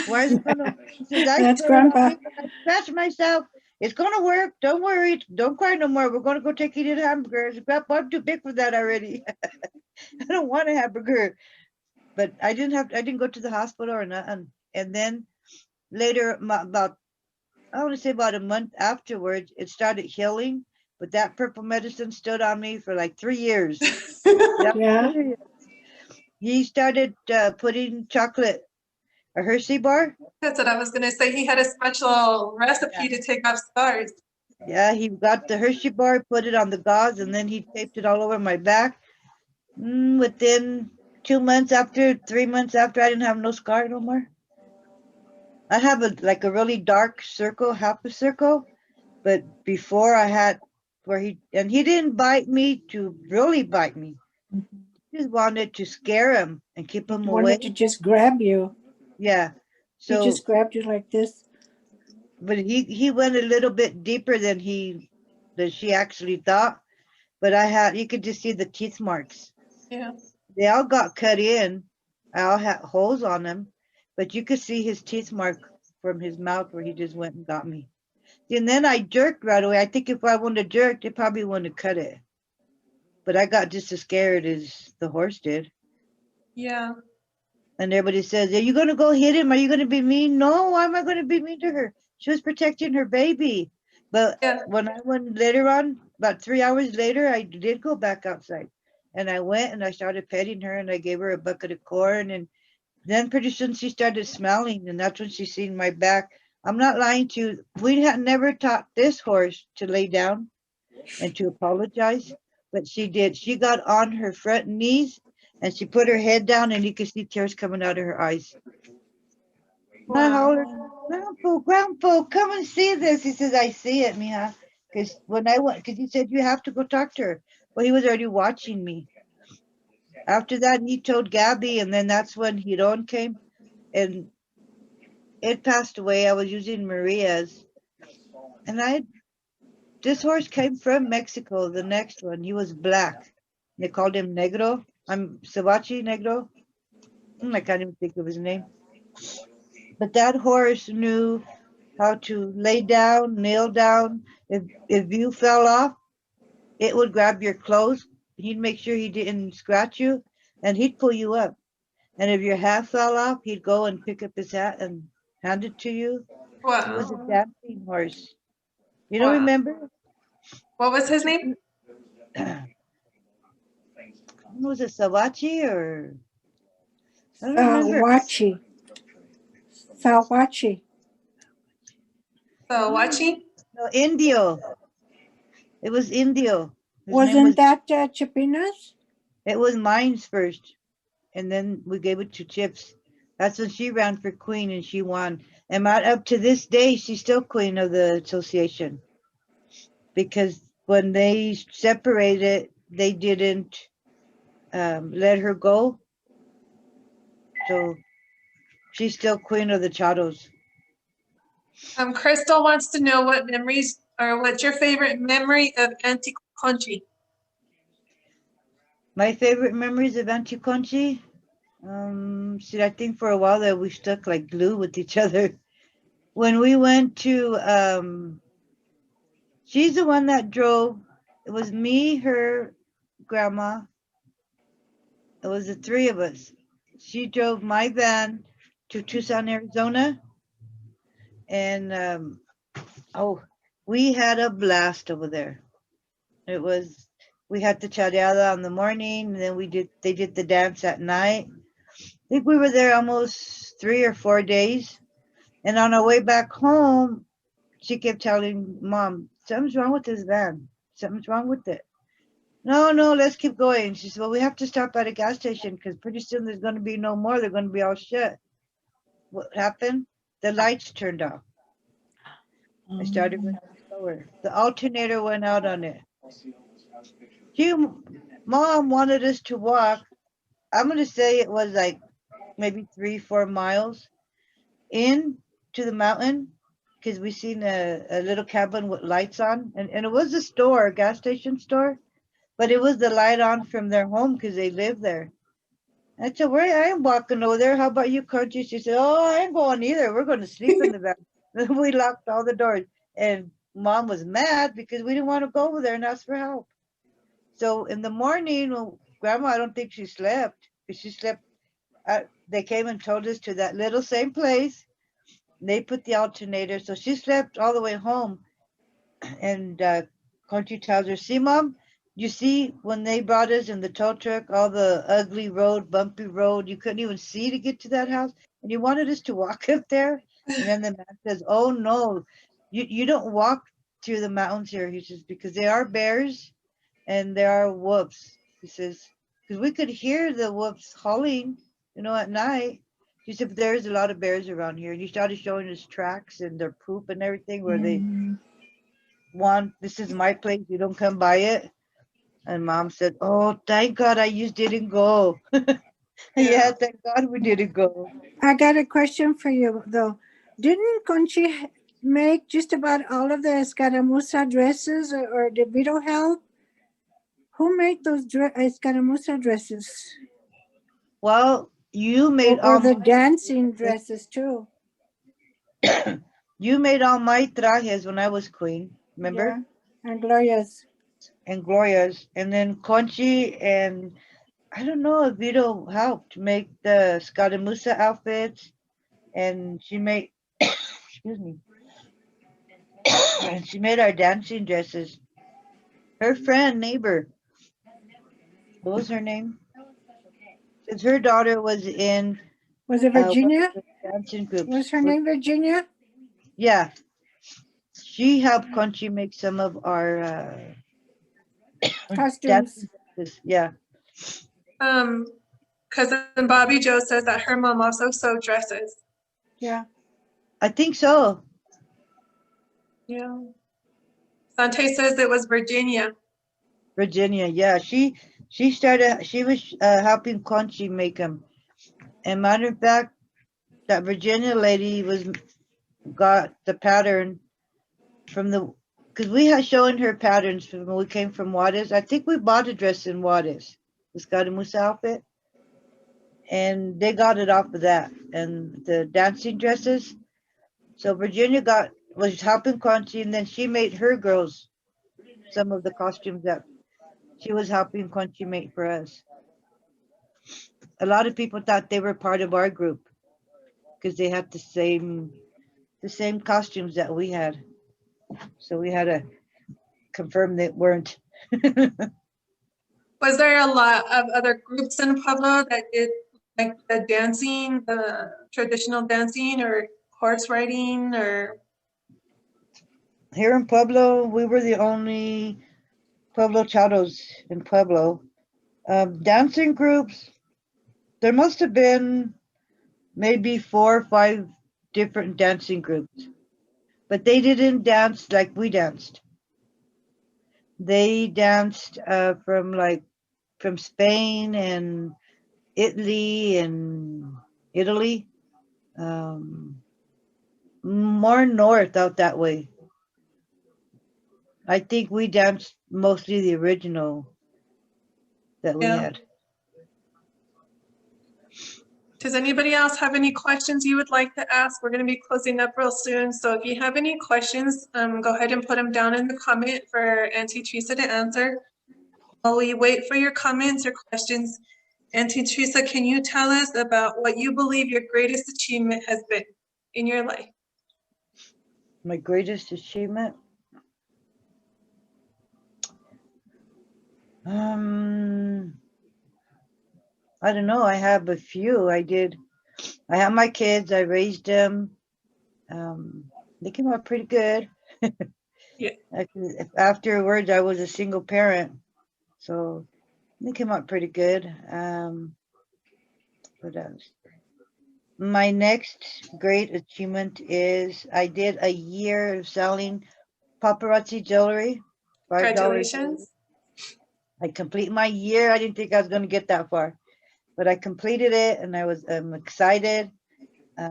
Why is it going to? She says, I That's sprayed on Grandpa. me, but I scratched myself. It's going to work. Don't worry. Don't cry no more. We're going to go take you to the hamburgers. Grandpa, I'm too big for that already. I don't want a hamburger. But I didn't go to the hospital or nothing. And then later, about, I want to say about a month afterwards, it started healing. But that purple medicine stood on me for like 3 years. Yeah, Yeah. serious. He started putting chocolate, a Hershey bar. That's what I was gonna say. He had a special recipe to take off scars. Yeah, he got the Hershey bar, put it on the gauze, and then he taped it all over my back. Within 2 months after, 3 months after, I didn't have no scar no more. I have like a really dark circle, half a circle, but before I had where he didn't bite me to really bite me. He just wanted to scare him and keep him away. Wanted to just grab you. Yeah. He So, just grabbed you like this. but he went a little bit deeper than she actually thought. But you could just see the teeth marks. Yeah. They all got cut in. I all had holes on them, but you could see his teeth mark from his mouth where he just went and got me. And then I jerked right away. I think if I wouldn't have jerked, it probably wouldn't have cut it. But I got just as scared as the horse did. Yeah. And everybody says, are you going to go hit him? Are you going to be mean? No, why am I going to be mean to her? She was protecting her baby. But Yeah. when I went later on, about 3 hours later, I did go back outside. And I went and I started petting her and I gave her a bucket of corn. And then pretty soon she started smelling. And that's when she seen my back. I'm not lying to you. We had never taught this horse to lay down and to apologize. But she did. She got on her front knees and she put her head down and you could see tears coming out of her eyes. And I hollered, Grandpa, come and see this. He says, I see it, mija. Because he said, you have to go talk to her. Well, he was already watching me. After that, he told Gabby, and then that's when Hiron came, and it passed away. I was using Maria's. And this horse came from Mexico, the next one. He was black. They called him Negro. I'm Sabachi Negro. I can't even think of his name. But that horse knew how to lay down, kneel down. If you fell off, it would grab your clothes. He'd make sure he didn't scratch you, and he'd pull you up. And if your hat fell off, he'd go and pick up his hat and hand it to you. He was a Wow. dancing horse. You don't Wow. remember? What was his name? Was it Sawachi or I don't remember. Wachi. Sawachi. So Wachi? No, Indio. It was Indio. His name Wasn't that Chipina's? It was mine's first, and then we gave it to Chips. That's when she ran for queen and she won. And up to this day, she's still queen of the association. Because when they separated, they didn't let her go. So she's still queen of the Chatos. Crystal wants to know what memories or what's your favorite memory of Auntie Conchi? My favorite memories of Auntie Conchi? I think for a while that we stuck like glue with each other. When we went to, she's the one that drove. It was me, her, grandma. It was the three of us. She drove my van to Tucson, Arizona. And, we had a blast over there. We had the chareada in the morning, and then they did the dance at night. I think we were there almost 3 or 4 days. And on our way back home, she kept telling Mom, something's wrong with this van. Something's wrong with it. No, let's keep going. She said, well, we have to stop at a gas station because pretty soon there's going to be no more. They're going to be all shut. what happened? The lights turned off. I started running slower. The alternator went out on it. She, Mom wanted us to walk. I'm gonna say it was like maybe 3-4 miles in to the mountain because we seen a little cabin with lights on, and it was a store, a gas station store, but it was the light on from their home because they live there. I said, where I ain't walking over there. How about you, Country? She said, oh, I ain't going either. We're going to sleep in the van. We locked all the doors. And Mom was mad because we didn't want to go over there and ask for help. So in the morning, well, Grandma, I don't think she slept. Because she slept, they came and told us to that little same place. They put the alternator. So she slept all the way home. And Country tells her, see, Mom, you see when they brought us in the tow truck, all the ugly road, bumpy road, you couldn't even see to get to that house, and you wanted us to walk up there? And then the man says, oh no, you don't walk through the mountains here. He says, because there are bears and there are wolves. He says, because we could hear the wolves howling, at night. He said, but there's a lot of bears around here. And he started showing us tracks and their poop and everything where they this is my place, you don't come by it. And Mom said, oh, thank God I just didn't go. Yeah, thank God we didn't go. I got a question for you though. Didn't Conchi make just about all of the escaramuza dresses, or did Vito help? Who made those escaramuza dresses? Well, you made Or all the my dancing dresses too? you made all my trajes when I was queen, remember? Yeah, and Gloria's. And Gloria's. And then Conchi and I don't know if Vito helped make the Scaramuza outfits. And she made excuse me. And she made our dancing dresses. Her friend, neighbor, what was her name? Since her daughter was in Was it one of Virginia? the dancing groups. Was her name Virginia? Yeah, she helped Conchi make some of our Costumes. dancing dresses. Yeah, Cousin Bobby Joe says that her mom also sewed dresses. Yeah. I think so. Yeah. Sante says it was Virginia. Virginia, yeah, she started. She was helping Conchi make them. And matter of fact, that Virginia lady got the pattern from because we had shown her patterns from when we came from Juarez. I think we bought a dress in Juarez, this Musa outfit, and they got it off of that and the dancing dresses. So Virginia was helping Conchi, and then she made her girls some of the costumes that she was helping Conchi make for us. A lot of people thought they were part of our group because they had the same costumes that we had. So we had to confirm they weren't. Was there a lot of other groups in Pueblo that did like the dancing, the traditional dancing or horse riding or? Here in Pueblo, we were the only Pueblo Chatos in Pueblo. Dancing groups, there must have been maybe 4 or 5 different dancing groups, but they didn't dance like we danced. They danced from Spain and Italy, more north out that way. I think we danced mostly the original that we had. Does anybody else have any questions you would like to ask? We're going to be closing up real soon. So if you have any questions, go ahead and put them down in the comment for Auntie Teresa to answer. While we wait for your comments or questions, Auntie Teresa, can you tell us about what you believe your greatest achievement has been in your life? My greatest achievement? I don't know. I have a few. I have my kids. I raised them. They came out pretty good. Yeah. Afterwards, I was a single parent, so they came out pretty good. What else? My next great achievement is I did a year of selling paparazzi jewelry, $5. Congratulations. I complete my year. I didn't think I was going to get that far, but I completed it, and I'm excited.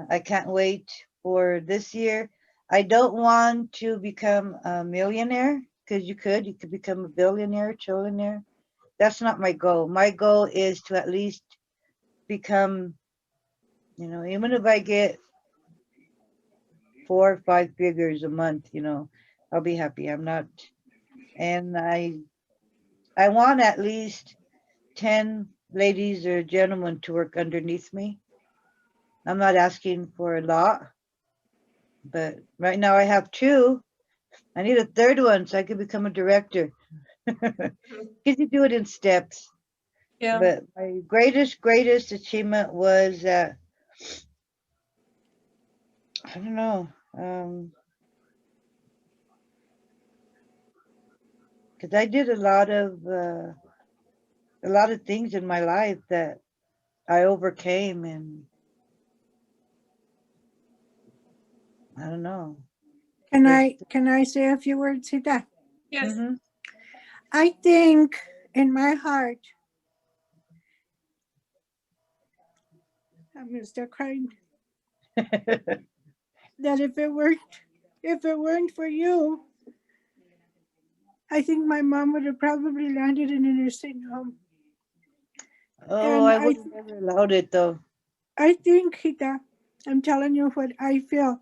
I can't wait for this year. I don't want to become a millionaire because you could become a billionaire, trillionaire. That's not my goal. My goal is to at least become, even if I get 4 or 5 figures a month, I'll be happy. I'm not, and I want at least 10 ladies or gentlemen to work underneath me. I'm not asking for a lot, but right now I have two. I need a third one so I could become a director. Because you do it in steps. Yeah. But my greatest achievement was I don't know, because I did a lot of things in my life that I overcame, and I don't know. Can There's, I say a few words, Sita? Yes. hmm I think in my heart, I'm gonna start crying, that if it weren't for you, I think my mom would have probably landed in a nursing home. oh, And I would have never allowed it though. I think, Hita, I'm telling you what I feel.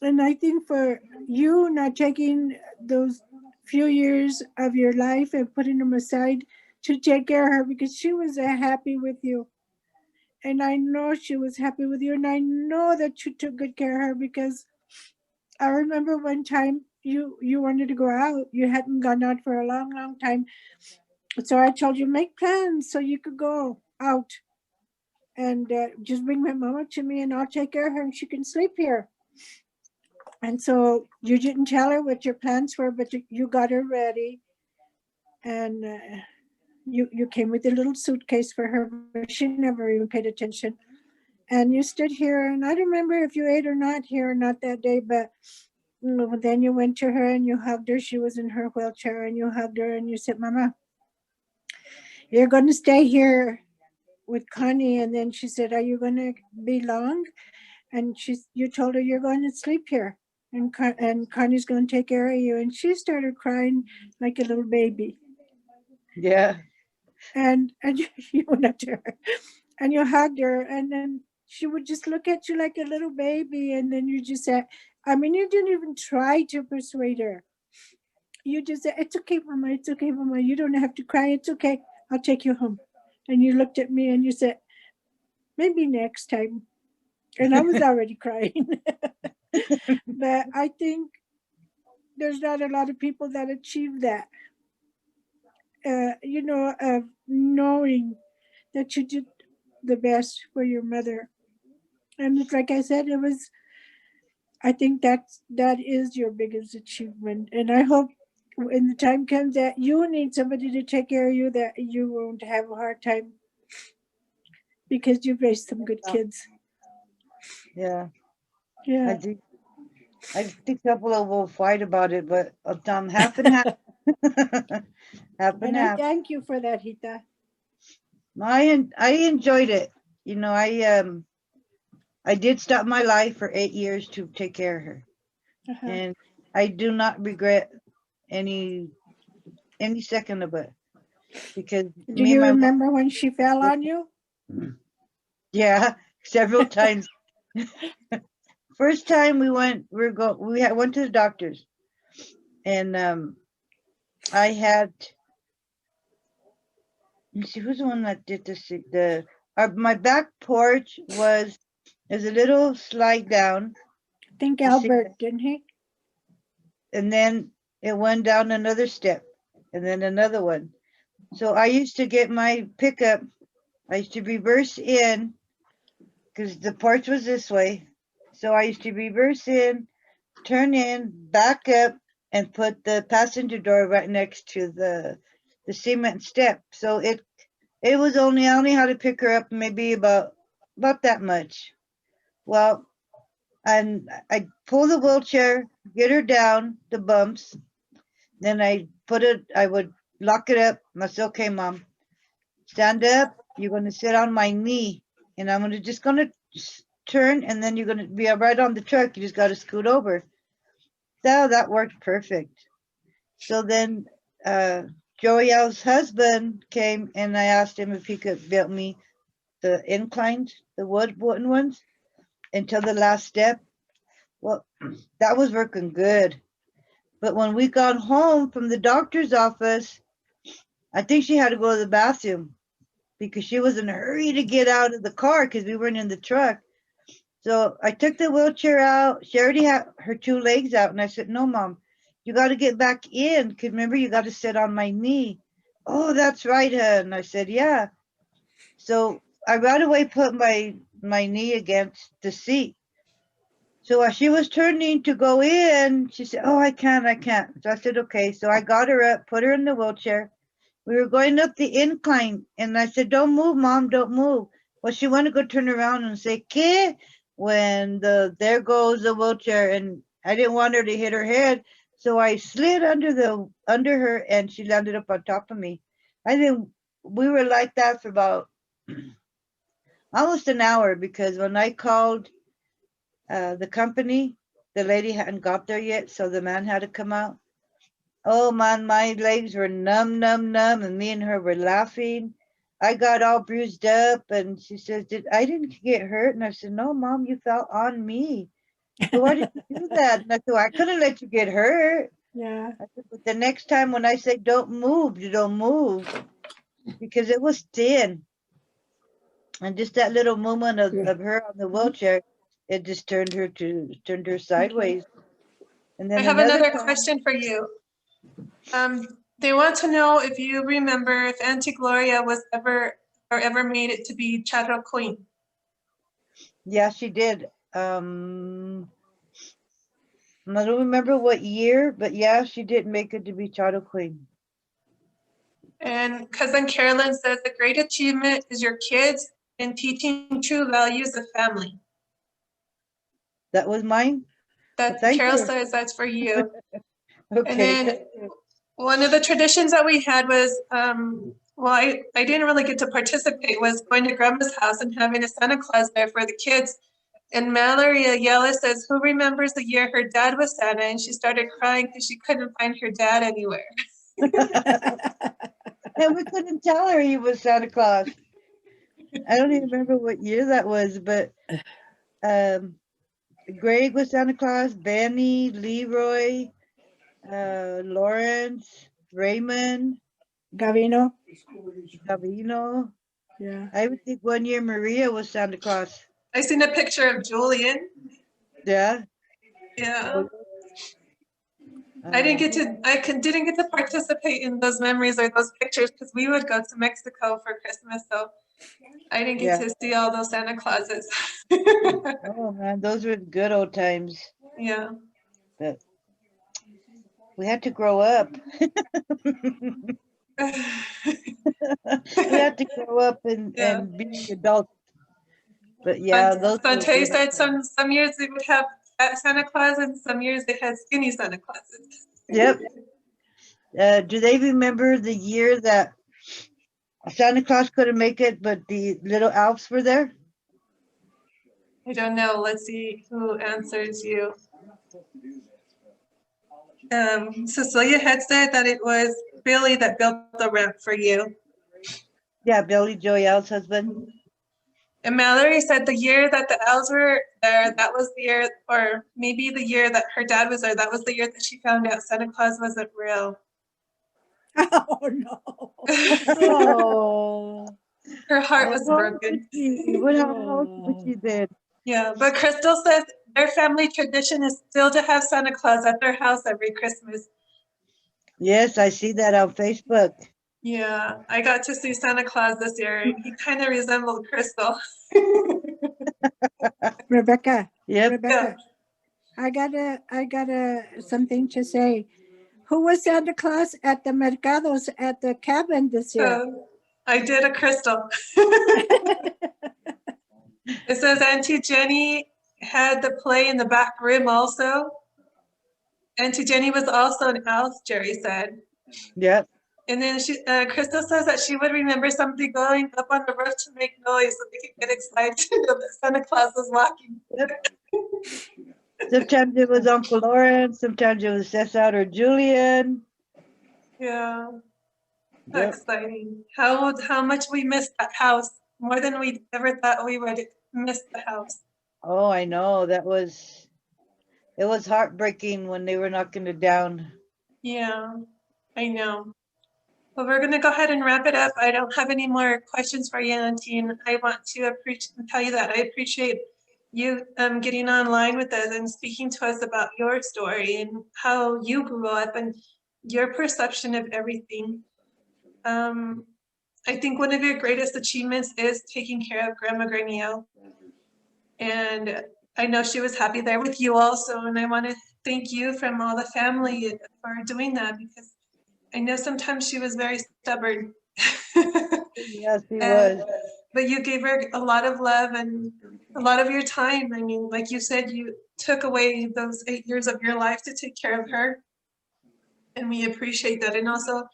And I think for you not taking those few years of your life and putting them aside to take care of her because she was happy with you. And I know she was happy with you. And I know that you took good care of her because I remember one time you wanted to go out. You hadn't gone out for a long time. So I told you, make plans so you could go out and just bring my mama to me and I'll take care of her and she can sleep here. And so you didn't tell her what your plans were, but you got her ready. And you came with a little suitcase for her, but she never even paid attention. And you stood here, and I don't remember if you ate or not here or not that day, but then you went to her and you hugged her. She was in her wheelchair, and you hugged her and you said, Mama, you're going to stay here with Connie. And then she said, are you going to be long? And you told her you're going to sleep here. And Connie's going to take care of you. And she started crying like a little baby. Yeah. And you went up to her and you hugged her. And then she would just look at you like a little baby. And then you just said, I mean, you didn't even try to persuade her. You just said, it's okay, Mama. It's okay, Mama. You don't have to cry. It's okay. I'll take you home. And you looked at me and you said, maybe next time. And I was already crying. But I think there's not a lot of people that achieve that, of knowing that you did the best for your mother. And it's like I said, I think that is your biggest achievement. And I hope when the time comes that you need somebody to take care of you, that you won't have a hard time because you've raised some good kids. Yeah. I Yeah. think I think couple of will fight about it, but half and half. Half and And I half. thank you for that, Hita. I enjoyed it. I did stop my life for 8 years to take care of her, Uh-huh. and I do not regret any second of it because Do me and you my remember when she fell on you? mom, yeah, several times. First time went to the doctors, and I had, let me see who's the one that did this. My back porch is a little slide down. I think You see, Albert, didn't he? and then it went down another step, and then another one. So I used to get my pickup. I used to reverse in because the porch was this way. So I used to reverse in, turn in, back up, and put the passenger door right next to the cement step. So it was only I only had to pick her up maybe about that much. Well, and I pull the wheelchair, get her down the bumps. Then I would lock it up. I said, okay, Mom, stand up. You're going to sit on my knee. And I'm just going to turn, and then you're going to be right on the truck. You just got to scoot over. So that worked perfect. So then Joel's husband came, and I asked him if he could build me the inclines, the wooden ones, until the last step. Well, that was working good. But when we got home from the doctor's office, I think she had to go to the bathroom because she was in a hurry to get out of the car because we weren't in the truck. So I took the wheelchair out. She already had her 2 legs out. And I said, no, Mom, you got to get back in. Because remember, you got to sit on my knee. Oh, that's right, hun. I said, yeah. So I right away put my knee against the seat. So as she was turning to go in, she said, oh, I can't. So I said, okay. So I got her up, put her in the wheelchair. We were going up the incline, and I said, don't move, Mom, don't move. Well, she wanted to go turn around and say, "Kid," when there goes the wheelchair, and I didn't want her to hit her head. So I slid under her, and she landed up on top of me. I think we were like that for about almost an hour, because when I called the company, the lady hadn't got there yet, so the man had to come out. Oh man, my legs were numb, and me and her were laughing. I got all bruised up, and she says, I didn't get hurt? And I said, no, Mom, you fell on me. So why did you do that? And I said, I couldn't let you get hurt. Yeah. I said, but the next time when I say don't move, you don't move, because it was thin. And just that little movement of her on the wheelchair, it just turned her sideways. And then I have another another time, question for you. They want to know if you remember if Auntie Gloria was ever made it to be Charro Queen. yeah, she did. I don't remember what year, but yeah, she did make it to be Charter Queen. And cousin Carolyn says the great achievement is your kids in teaching true values of family. That was mine? Well, That thank Carol you. says that's for you. And Okay, then thank you. one of the traditions that we had was, well, I didn't really get to participate, was going to grandma's house and having a Santa Claus there for the kids. And Mallory Ayala says, who remembers the year her dad was Santa? And she started crying because she couldn't find her dad anywhere. And we couldn't tell her he was Santa Claus. I don't even remember what year that was, but Greg was Santa Claus, Benny, Leroy, Lawrence, Raymond, Gavino. Gavino. Yeah. I would think one year Maria was Santa Claus. I seen a picture of Julian. Yeah. Yeah. I didn't get to participate in those memories or those pictures because we would go to Mexico for Christmas, so I didn't get to see all those Santa Clauses. Oh man, those were good old times. Yeah. But we had to grow up. We had to grow up and be adults. But yeah, those were Sante good said times. some years they would have fat Santa Claus and some years they had skinny Santa Clauses. Yep. Do they remember the year that Santa Claus couldn't make it, but the little elves were there? I don't know. Let's see who answers you. Cecilia had said that it was Billy that built the ramp for you. Yeah, Billy Joyel's husband. And Mallory said the year that the elves were there, that was the year, or maybe the year that her dad was there, that was the year that she found out Santa Claus wasn't real. Oh no. Oh, Her heart was how old broken. was she? How old was she then? Yeah, but Crystal says their family tradition is still to have Santa Claus at their house every Christmas. Yes, I see that on Facebook. Yeah, I got to see Santa Claus this year. He kind of resembled Crystal. Rebecca. Yep. Rebecca. I got something to say. Who was Santa Claus at the mercados at the cabin this year? So I did a Crystal. It says Auntie Jenny had the play in the back room also. Auntie Jenny was also an elf, Jerry said. Yep. And then Crystal says that she would remember somebody going up on the roof to make noise so they could get excited to know that Santa Claus was walking. Yep. Sometimes it was Uncle Lawrence, sometimes it was Cesar or Julian. Yeah, how Yep. exciting. How much we missed that house, more than we ever thought we would miss the house. Oh, I know. It was heartbreaking when they were knocking it down. Yeah, I know. Well, we're going to go ahead and wrap it up. I don't have any more questions for you, Auntie, and I want to tell you that I appreciate you getting online with us and speaking to us about your story and how you grew up and your perception of everything. I think one of your greatest achievements is taking care of Grandma Granillo. And I know she was happy there with you also, and I want to thank you from all the family for doing that, because I know sometimes she was very stubborn. Yes, he was. But you gave her a lot of love and a lot of your time. I mean, like you said, you took away those 8 years of your life to take care of her. And we appreciate that. And also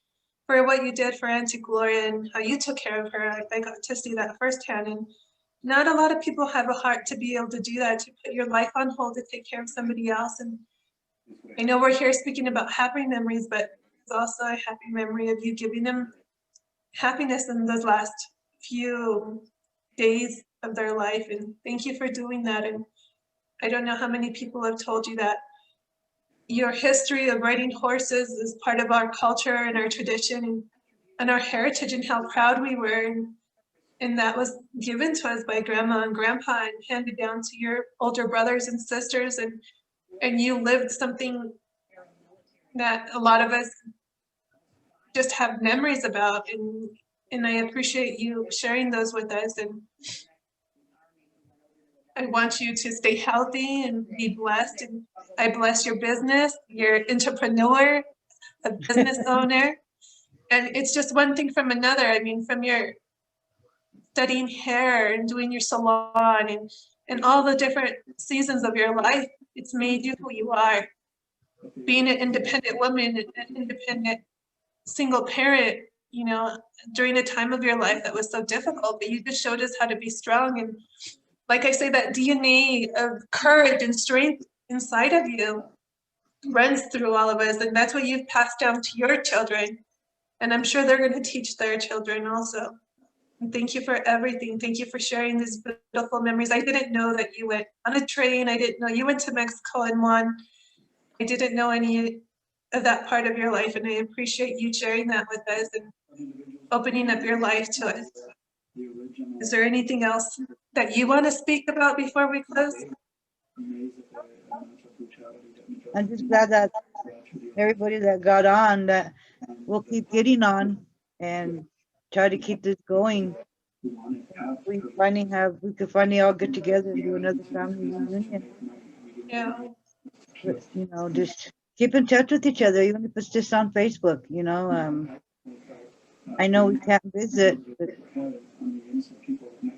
for what you did for Auntie Gloria and how you took care of her. I got to see that firsthand. And not a lot of people have a heart to be able to do that, to put your life on hold to take care of somebody else. And I know we're here speaking about happy memories, but it's also a happy memory of you giving them happiness in those last few days of their life. And thank you for doing that. And I don't know how many people have told you that your history of riding horses is part of our culture and our tradition and our heritage, and how proud we were. And that was given to us by Grandma and Grandpa and handed down to your older brothers and sisters. And you lived something that a lot of us just have memories about. And I appreciate you sharing those with us. And I want you to stay healthy and be blessed. And I bless your business, your entrepreneur, a business owner. And it's just one thing from another. I mean, from your studying hair and doing your salon and all the different seasons of your life, it's made you who you are. Being an independent woman, an independent single parent, you know, during a time of your life that was so difficult, but you just showed us how to be strong. And like I say, that DNA of courage and strength inside of you runs through all of us. And that's what you've passed down to your children. And I'm sure they're going to teach their children also. And thank you for everything. Thank you for sharing these beautiful memories. I didn't know that you went on a train. I didn't know you went to Mexico and won. I didn't know any of that part of your life. And I appreciate you sharing that with us and opening up your life to us. Is there anything else that you want to speak about before we close? I'm just glad that everybody that got on, that will keep getting on and try to keep this going. We could finally all get together and do another family reunion. Yeah. But, you know, just keep in touch with each other, even if it's just on Facebook, you know. I know we can't visit, but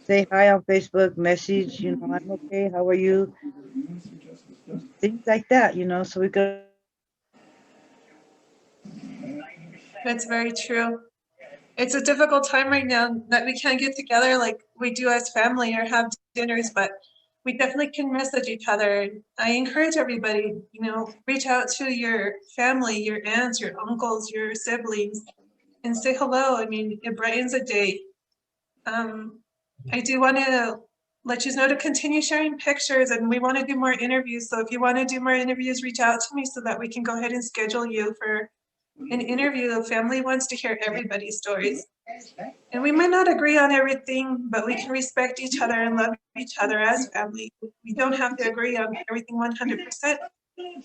say hi on Facebook, message, you know, I'm okay, how are you? Things like that, you know, so we could. That's very true. It's a difficult time right now that we can't get together like we do as family or have dinners, but we definitely can message each other. I encourage everybody, you know, reach out to your family, your aunts, your uncles, your siblings, and say hello. I mean, it brightens a day. I do want to let you know to continue sharing pictures, and we want to do more interviews. So if you want to do more interviews, reach out to me so that we can go ahead and schedule you for an interview. The family wants to hear everybody's stories. And we might not agree on everything, but we can respect each other and love each other as family. We don't have to agree on everything 100%.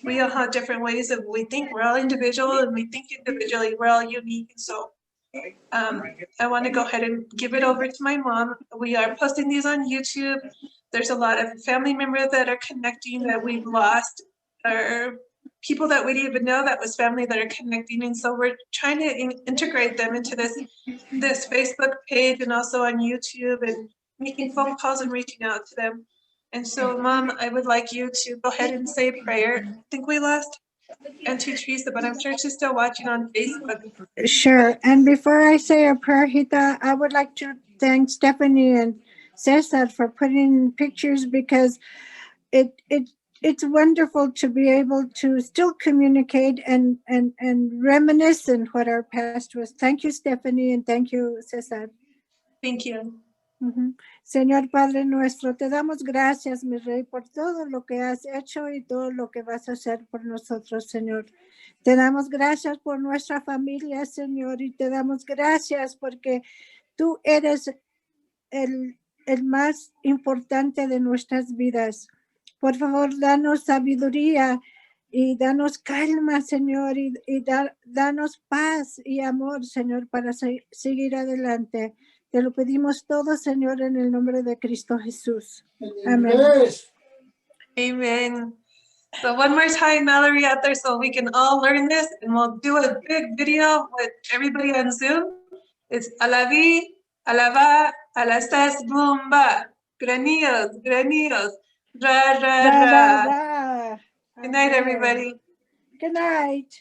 We all have different ways of we think. We're all individual, and we think individually. We're all unique. And so I want to go ahead and give it over to my mom. We are posting these on YouTube. There's a lot of family members that are connecting that we've lost, or people that we didn't even know that was family that are connecting. And so we're trying to integrate them into this Facebook page and also on YouTube, and making phone calls and reaching out to them. And so, Mom, I would like you to go ahead and say a prayer. I think we lost Auntie Teresa, but I'm sure she's still watching on Facebook. Sure. And before I say a prayer, Rita, I would like to thank Stephanie and Cesar for putting pictures because it's wonderful to be able to still communicate and reminisce on what our past was. Thank you, Stephanie, and thank you, Cesar. Thank you. Ujú. Señor Padre nuestro, te damos gracias, mi Rey, por todo lo que has hecho y todo lo que vas a hacer por nosotros, Señor. Te damos gracias por nuestra familia, Señor, y te damos gracias porque tú eres el más importante de nuestras vidas. Por favor, danos sabiduría y danos calma, Señor, y danos paz y amor, Señor, para seguir adelante. Te lo pedimos todo, Señor, en el nombre de Cristo Jesús. Amén. Amen. So one more time, Mallory, out there so we can all learn this, and we'll do a big video with everybody on Zoom. It's alaví, alaba, alasas, bumba, granillos, granillos, ra, ra, Ra, ra, ra. ra. Good night, Amen. everybody. Good night.